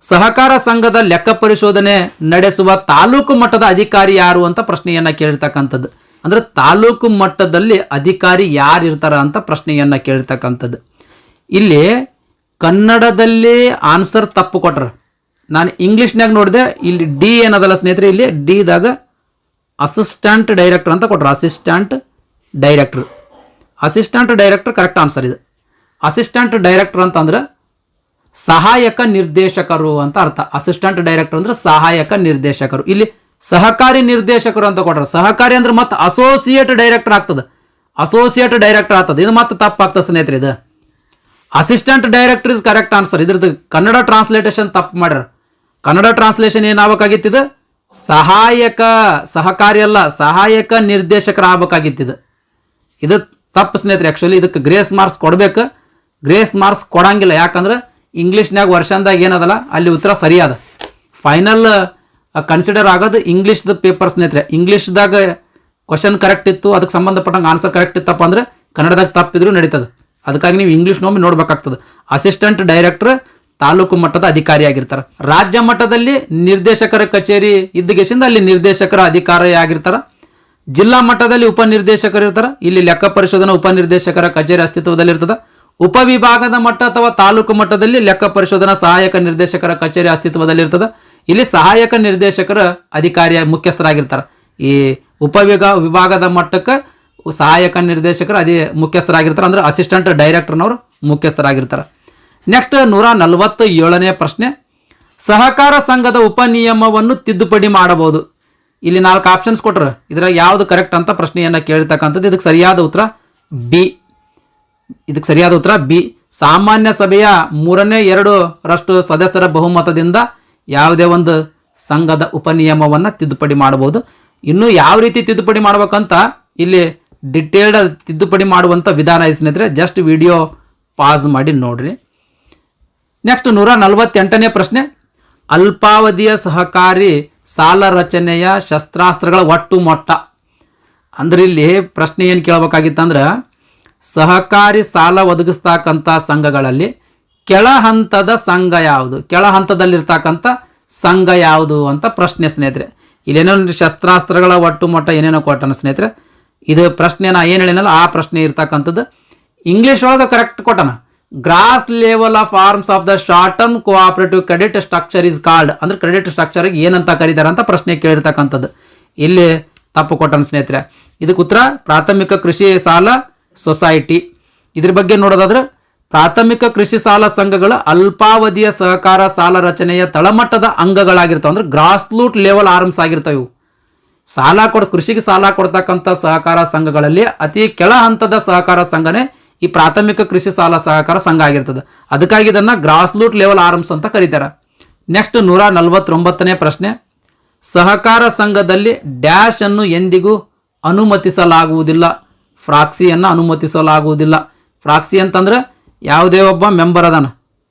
Speaker 1: ಸಹಕಾರ ಸಂಘದ ಲೆಕ್ಕ ಪರಿಶೋಧನೆ ನಡೆಸುವ ತಾಲೂಕು ಮಟ್ಟದ ಅಧಿಕಾರಿ ಯಾರು ಅಂತ ಪ್ರಶ್ನೆಯನ್ನ ಕೇಳಿರ್ತಕ್ಕಂಥದ್ದು. ಅಂದ್ರೆ ತಾಲೂಕು ಮಟ್ಟದಲ್ಲಿ ಅಧಿಕಾರಿ ಯಾರು ಇರ್ತಾರ ಅಂತ ಪ್ರಶ್ನೆಯನ್ನ ಕೇಳಿರ್ತಕ್ಕಂಥದ್ದು. ಇಲ್ಲಿ ಕನ್ನಡದಲ್ಲಿ ಆನ್ಸರ್ ತಪ್ಪು ಕೊಟ್ರ. ನಾನು ಇಂಗ್ಲೀಷ್ನಾಗ ನೋಡಿದೆ, ಇಲ್ಲಿ ಡಿ ಏನದಲ್ಲ ಸ್ನೇಹಿತರೆ, ಇಲ್ಲಿ ಡಿದಾಗ ಅಸಿಸ್ಟೆಂಟ್ ಡೈರೆಕ್ಟರ್ ಅಂತ ಕೊಟ್ರು. ಅಸಿಸ್ಟೆಂಟ್ ಡೈರೆಕ್ಟರ್ ಕರೆಕ್ಟ್ ಆನ್ಸರ್ ಇದು. ಅಸಿಸ್ಟೆಂಟ್ ಡೈರೆಕ್ಟರ್ ಅಂತಂದ್ರೆ ಸಹಾಯಕ ನಿರ್ದೇಶಕರು ಅಂತ ಅರ್ಥ. ಅಸಿಸ್ಟೆಂಟ್ ಡೈರೆಕ್ಟರ್ ಅಂದ್ರೆ ಸಹಾಯಕ ನಿರ್ದೇಶಕರು. ಇಲ್ಲಿ ಸಹಕಾರಿ ನಿರ್ದೇಶಕರು ಅಂತ ಕೊಟ್ರ. ಸಹಕಾರಿ ಅಂದ್ರೆ ಮತ್ತೆ ಅಸೋಸಿಯೇಟ್ ಡೈರೆಕ್ಟರ್ ಆಗ್ತದೆ. ಇದು ಮತ್ತೆ ತಪ್ಪಾಗ್ತದೆ ಸ್ನೇಹಿತರೆ. ಇದು assistant director is correct answer. ಇದ್ರದ್ದು ಕನ್ನಡ ಟ್ರಾನ್ಸ್ಲೇಷನ್ ತಪ್ಪು ಮಾಡ್ಯಾರ. ಕನ್ನಡ ಟ್ರಾನ್ಸ್ಲೇಷನ್ ಏನಾಗಬೇಕಾಗಿತ್ತಿದೆ? ಸಹಕಾರಿ ಅಲ್ಲ, ಸಹಾಯಕ ನಿರ್ದೇಶಕರ ಆಗ್ಬೇಕಾಗಿತ್ತಿದೆ. ಇದು ತಪ್ಪು ಸ್ನೇಹಿತರೆ. ಆ್ಯಕ್ಚುಲಿ ಇದಕ್ಕೆ ಗ್ರೇಸ್ ಮಾರ್ಕ್ಸ್ ಕೊಡ್ಬೇಕು. ಗ್ರೇಸ್ ಮಾರ್ಕ್ಸ್ ಕೊಡಂಗಿಲ್ಲ. ಯಾಕಂದ್ರೆ ಇಂಗ್ಲೀಷ್ನಾಗ ವರ್ಷನ್ದಾಗ ಏನದಲ್ಲ ಅಲ್ಲಿ ಉತ್ತರ ಸರಿಯಾದ. ಫೈನಲ್ ಕನ್ಸಿಡರ್ ಆಗೋದು ಇಂಗ್ಲೀಷ್ದ ಪೇಪರ್ ಸ್ನೇಹಿತರೆ. ಇಂಗ್ಲೀಷ್ದಾಗ ಕ್ವಶನ್ ಕರೆಕ್ಟ್ ಇತ್ತು, ಅದಕ್ಕೆ ಸಂಬಂಧಪಟ್ಟಂಗೆ ಆನ್ಸರ್ ಕರೆಕ್ಟ್ ಇತ್ತಪ್ಪ ಅಂದ್ರೆ ಕನ್ನಡದಾಗ ತಪ್ಪಿದ್ರು ನಡೀತದೆ. ಅದಕ್ಕಾಗಿ ನೀವು ಇಂಗ್ಲೀಷ್ ನೋಮ್ಮೆ ನೋಡ್ಬೇಕಾಗ್ತದೆ. ಅಸಿಸ್ಟೆಂಟ್ ಡೈರೆಕ್ಟರ್ ತಾಲೂಕು ಮಟ್ಟದ ಅಧಿಕಾರಿ ಆಗಿರ್ತಾರೆ. ರಾಜ್ಯ ಮಟ್ಟದಲ್ಲಿ ನಿರ್ದೇಶಕರ ಕಚೇರಿ ಇದ್ದಗೆಸಿಂದ ಅಲ್ಲಿ ನಿರ್ದೇಶಕರ ಅಧಿಕಾರಿ ಆಗಿರ್ತಾರ. ಜಿಲ್ಲಾ ಮಟ್ಟದಲ್ಲಿ ಉಪನಿರ್ದೇಶಕರು ಇರ್ತಾರೆ. ಇಲ್ಲಿ ಲೆಕ್ಕ ಪರಿಶೋಧನಾ ಉಪನಿರ್ದೇಶಕರ ಕಚೇರಿ ಅಸ್ತಿತ್ವದಲ್ಲಿರ್ತದೆ. ಉಪವಿಭಾಗದ ಮಟ್ಟ ಅಥವಾ ತಾಲೂಕು ಮಟ್ಟದಲ್ಲಿ ಲೆಕ್ಕ ಪರಿಶೋಧನಾ ಸಹಾಯಕ ನಿರ್ದೇಶಕರ ಕಚೇರಿ ಅಸ್ತಿತ್ವದಲ್ಲಿರ್ತದೆ. ಇಲ್ಲಿ ಸಹಾಯಕ ನಿರ್ದೇಶಕರ ಅಧಿಕಾರಿಯ ಮುಖ್ಯಸ್ಥರಾಗಿರ್ತಾರೆ. ಈ ವಿಭಾಗದ ಮಟ್ಟಕ್ಕೆ ಸಹಾಯಕ ನಿರ್ದೇಶಕರು ಮುಖ್ಯಸ್ಥರಾಗಿರ್ತಾರೆ. ಅಂದ್ರೆ ಅಸಿಸ್ಟೆಂಟ್ ಡೈರೆಕ್ಟರ್ನವರು ಮುಖ್ಯಸ್ಥರಾಗಿರ್ತಾರೆ. ನೆಕ್ಸ್ಟ್ 147ನೇ ಪ್ರಶ್ನೆ. ಸಹಕಾರ ಸಂಘದ ಉಪನಿಯಮವನ್ನು ತಿದ್ದುಪಡಿ ಮಾಡಬಹುದು. ಇಲ್ಲಿ 4 ಆಪ್ಷನ್ಸ್ ಕೊಟ್ಟರು. ಇದರ ಯಾವುದು ಕರೆಕ್ಟ್ ಅಂತ ಪ್ರಶ್ನೆಯನ್ನ ಕೇಳಿರ್ತಕ್ಕಂಥದ್ದು. ಇದಕ್ಕೆ ಸರಿಯಾದ ಉತ್ತರ ಬಿ. ಸಾಮಾನ್ಯ ಸಭೆಯ 3/2 ಸದಸ್ಯರ ಬಹುಮತದಿಂದ ಯಾವುದೇ ಒಂದು ಸಂಘದ ಉಪನಿಯಮವನ್ನು ತಿದ್ದುಪಡಿ ಮಾಡಬಹುದು. ಇನ್ನು ಯಾವ ರೀತಿ ತಿದ್ದುಪಡಿ ಮಾಡ್ಬೇಕಂತ ಇಲ್ಲಿ ಡಿಟೇಲ್ಡ್ ತಿದ್ದುಪಡಿ ಮಾಡುವಂಥ ವಿಧಾನ ಸ್ನೇಹಿತರೆ. ಜಸ್ಟ್ ವಿಡಿಯೋ ಪಾಸ್ ಮಾಡಿ ನೋಡ್ರಿ. ನೆಕ್ಸ್ಟ್ 148ನೇ ಪ್ರಶ್ನೆ. ಅಲ್ಪಾವಧಿಯ ಸಹಕಾರಿ ಸಾಲ ರಚನೆಯ ಶಸ್ತ್ರಾಸ್ತ್ರಗಳ ಒಟ್ಟು ಮೊತ್ತ. ಅಂದ್ರೆ ಇಲ್ಲಿ ಪ್ರಶ್ನೆ ಏನು ಕೇಳಬೇಕಾಗಿತ್ತಂದ್ರೆ ಸಹಕಾರಿ ಸಾಲ ಒದಗಿಸ್ತಕ್ಕಂಥ ಸಂಘಗಳಲ್ಲಿ ಕೆಳ ಹಂತದ ಸಂಘ ಯಾವುದು, ಕೆಳ ಹಂತದಲ್ಲಿರ್ತಕ್ಕಂಥ ಸಂಘ ಯಾವುದು ಅಂತ ಪ್ರಶ್ನೆ ಸ್ನೇಹಿತರೆ. ಇಲ್ಲೇನೋ ಶಸ್ತ್ರಾಸ್ತ್ರಗಳ ಒಟ್ಟು ಮೊಟ್ಟ ಏನೇನೋ ಕೊಟ್ಟನ ಸ್ನೇಹಿತರೆ. ಇದು ಪ್ರಶ್ನೆ ನಾ ಏನು ಹೇಳಿನಲ್ಲ ಆ ಪ್ರಶ್ನೆ ಇರ್ತಕ್ಕಂಥದ್ದು ಇಂಗ್ಲೀಷ್ ಒಳಗೆ ಕರೆಕ್ಟ್ ಕೊಟ್ಟನ. Gross level of arms of the short term cooperative credit structure is called. ಅಂದ್ರೆ ಕ್ರೆಡಿಟ್ ಸ್ಟ್ರಕ್ಚರ್ಗೆ ಏನಂತ ಕರೀತಾರೆ ಅಂತ ಪ್ರಶ್ನೆ ಕೇಳಿರ್ತಕ್ಕಂಥದ್ದು. ಇಲ್ಲಿ ತಪ್ಪು ಕೊಟ್ಟನ ಸ್ನೇಹಿತರೆ. ಇದಕ್ಕೆ ಉತ್ತರ ಪ್ರಾಥಮಿಕ ಕೃಷಿ ಸಾಲ ಸೊಸೈಟಿ. ಇದ್ರ ಬಗ್ಗೆ ನೋಡೋದಾದ್ರೆ ಪ್ರಾಥಮಿಕ ಕೃಷಿ ಸಾಲ ಸಂಘಗಳು ಅಲ್ಪಾವಧಿಯ ಸಹಕಾರ ಸಾಲ ರಚನೆಯ ತಳಮಟ್ಟದ ಅಂಗಗಳಾಗಿರ್ತವೆ. ಅಂದ್ರೆ ಗ್ರಾಸ್ ರೂಟ್ ಲೆವೆಲ್ ಆರ್ಮ್ಸ್ ಆಗಿರ್ತವೆ ಇವು. ಕೃಷಿಗೆ ಸಾಲ ಕೊಡ್ತಕ್ಕಂಥ ಸಹಕಾರ ಸಂಘಗಳಲ್ಲಿ ಅತಿ ಕೆಳ ಹಂತದ ಸಹಕಾರ ಸಂಘನೇ ಈ ಪ್ರಾಥಮಿಕ ಕೃಷಿ ಸಾಲ ಸಹಕಾರ ಸಂಘ ಆಗಿರ್ತದೆ. ಅದಕ್ಕಾಗಿ ಇದನ್ನ ಗ್ರಾಸ್ ರೂಟ್ ಲೆವೆಲ್ ಆರ್ಮ್ಸ್ ಅಂತ ಕರೀತಾರೆ. ನೆಕ್ಸ್ಟ್ 149ನೇ ಪ್ರಶ್ನೆ, ಸಹಕಾರ ಸಂಘದಲ್ಲಿ ಡ್ಯಾಶ್ ಅನ್ನು ಎಂದಿಗೂ ಅನುಮತಿಸಲಾಗುವುದಿಲ್ಲ. ಫ್ರಾಕ್ಸಿಯನ್ನು ಅನುಮತಿಸಲಾಗುವುದಿಲ್ಲ. ಫ್ರಾಕ್ಸಿ ಅಂತಂದ್ರೆ ಯಾವುದೇ ಒಬ್ಬ ಮೆಂಬರ್ ಅದಾನ,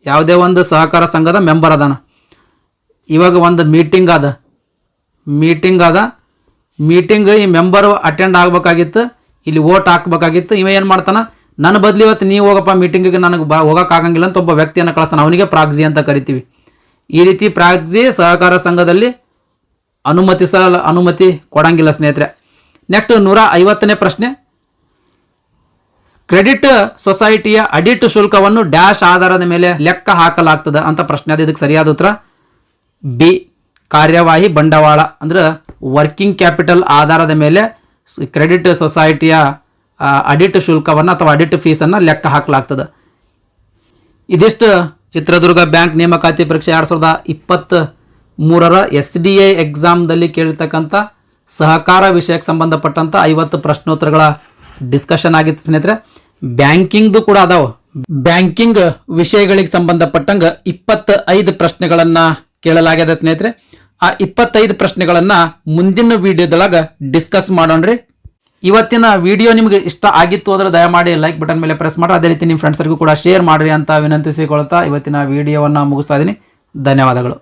Speaker 1: ಯಾವುದೇ ಒಂದು ಸಹಕಾರ ಸಂಘದ ಮೆಂಬರ್ ಅದಾನ. ಇವಾಗ ಒಂದು ಮೀಟಿಂಗ್ ಅದ, ಮೀಟಿಂಗ್ ಈ ಮೆಂಬರ್ ಅಟೆಂಡ್ ಆಗ್ಬೇಕಾಗಿತ್ತು, ಇಲ್ಲಿ ವೋಟ್ ಹಾಕ್ಬೇಕಾಗಿತ್ತು. ಇವ ಏನು ಮಾಡ್ತಾನ, ನನ್ನ ಬದಲು ಇವತ್ತು ನೀವು ಹೋಗಪ್ಪ ಮೀಟಿಂಗಿಗೆ, ನನಗೆ ಹೋಗೋಕ್ಕಾಗಂಗಿಲ್ಲ ಅಂತ ಒಬ್ಬ ವ್ಯಕ್ತಿಯನ್ನು ಕಳಿಸ್ತಾನೆ. ಅವನಿಗೆ ಪ್ರಾಕ್ಸಿ ಅಂತ ಕರಿತೀವಿ. ಈ ರೀತಿ ಪ್ರಾಕ್ಸಿ ಸಹಕಾರ ಸಂಘದಲ್ಲಿ ಅನುಮತಿ ಕೊಡಂಗಿಲ್ಲ ಸ್ನೇಹಿತರೆ. ನೆಕ್ಸ್ಟ್ 150ನೇ ಪ್ರಶ್ನೆ, ಕ್ರೆಡಿಟ್ ಸೊಸೈಟಿಯ ಅಡಿಟ್ ಶುಲ್ಕವನ್ನು ಡ್ಯಾಶ್ ಆಧಾರದ ಮೇಲೆ ಲೆಕ್ಕ ಹಾಕಲಾಗ್ತದೆ ಅಂತ ಪ್ರಶ್ನೆ ಅದು. ಇದಕ್ಕೆ ಸರಿಯಾದ ಉತ್ತರ ಬಿ, ಕಾರ್ಯವಾಹಿ ಬಂಡವಾಳ. ಅಂದ್ರೆ ವರ್ಕಿಂಗ್ ಕ್ಯಾಪಿಟಲ್ ಆಧಾರದ ಮೇಲೆ ಕ್ರೆಡಿಟ್ ಸೊಸೈಟಿಯ ಅಡಿಟ್ ಶುಲ್ಕವನ್ನು ಅಥವಾ ಅಡಿಟ್ ಫೀಸನ್ನು ಲೆಕ್ಕ ಹಾಕಲಾಗ್ತದೆ. ಇದಿಷ್ಟು ಚಿತ್ರದುರ್ಗ ಬ್ಯಾಂಕ್ ನೇಮಕಾತಿ ಪರೀಕ್ಷೆ 2023ರ SDA ಎಕ್ಸಾಮ್ದಲ್ಲಿ ಕೇಳಿರ್ತಕ್ಕಂಥ ಸಹಕಾರ ವಿಷಯಕ್ಕೆ ಸಂಬಂಧಪಟ್ಟಂಥ 50 ಪ್ರಶ್ನೋತ್ತರಗಳ ಡಿಸ್ಕಷನ್ ಆಗಿತ್ತು ಸ್ನೇಹಿತರೆ. ಬ್ಯಾಂಕಿಂಗ್ದು ಕೂಡ ಅದಾವ. ಬ್ಯಾಂಕಿಂಗ್ ವಿಷಯಗಳಿಗೆ ಸಂಬಂಧಪಟ್ಟಂಗೆ 25 ಪ್ರಶ್ನೆಗಳನ್ನು ಕೇಳಲಾಗಿದೆ ಸ್ನೇಹಿತರೆ. ಆ 25 ಪ್ರಶ್ನೆಗಳನ್ನು ಮುಂದಿನ ವಿಡಿಯೋದೊಳಗೆ ಡಿಸ್ಕಸ್ ಮಾಡೋಣ್ರಿ. ಇವತ್ತಿನ ವಿಡಿಯೋ ನಿಮಗೆ ಇಷ್ಟ ಆಗಿತ್ತು ಅಂದ್ರೆ ದಯಮಾಡಿ ಲೈಕ್ ಬಟನ್ ಮೇಲೆ ಪ್ರೆಸ್ ಮಾಡಿ, ಅದೇ ರೀತಿ ನಿಮ್ಮ ಫ್ರೆಂಡ್ಸರಿಗೂ ಕೂಡ ಶೇರ್ ಮಾಡಿರಿ ಅಂತ ವಿನಂತಿಸಿಕೊಳ್ತಾ ಇವತ್ತಿನ ವಿಡಿಯೋವನ್ನು ಮುಗಿಸ್ತಾ ಇದ್ದೀನಿ. ಧನ್ಯವಾದಗಳು.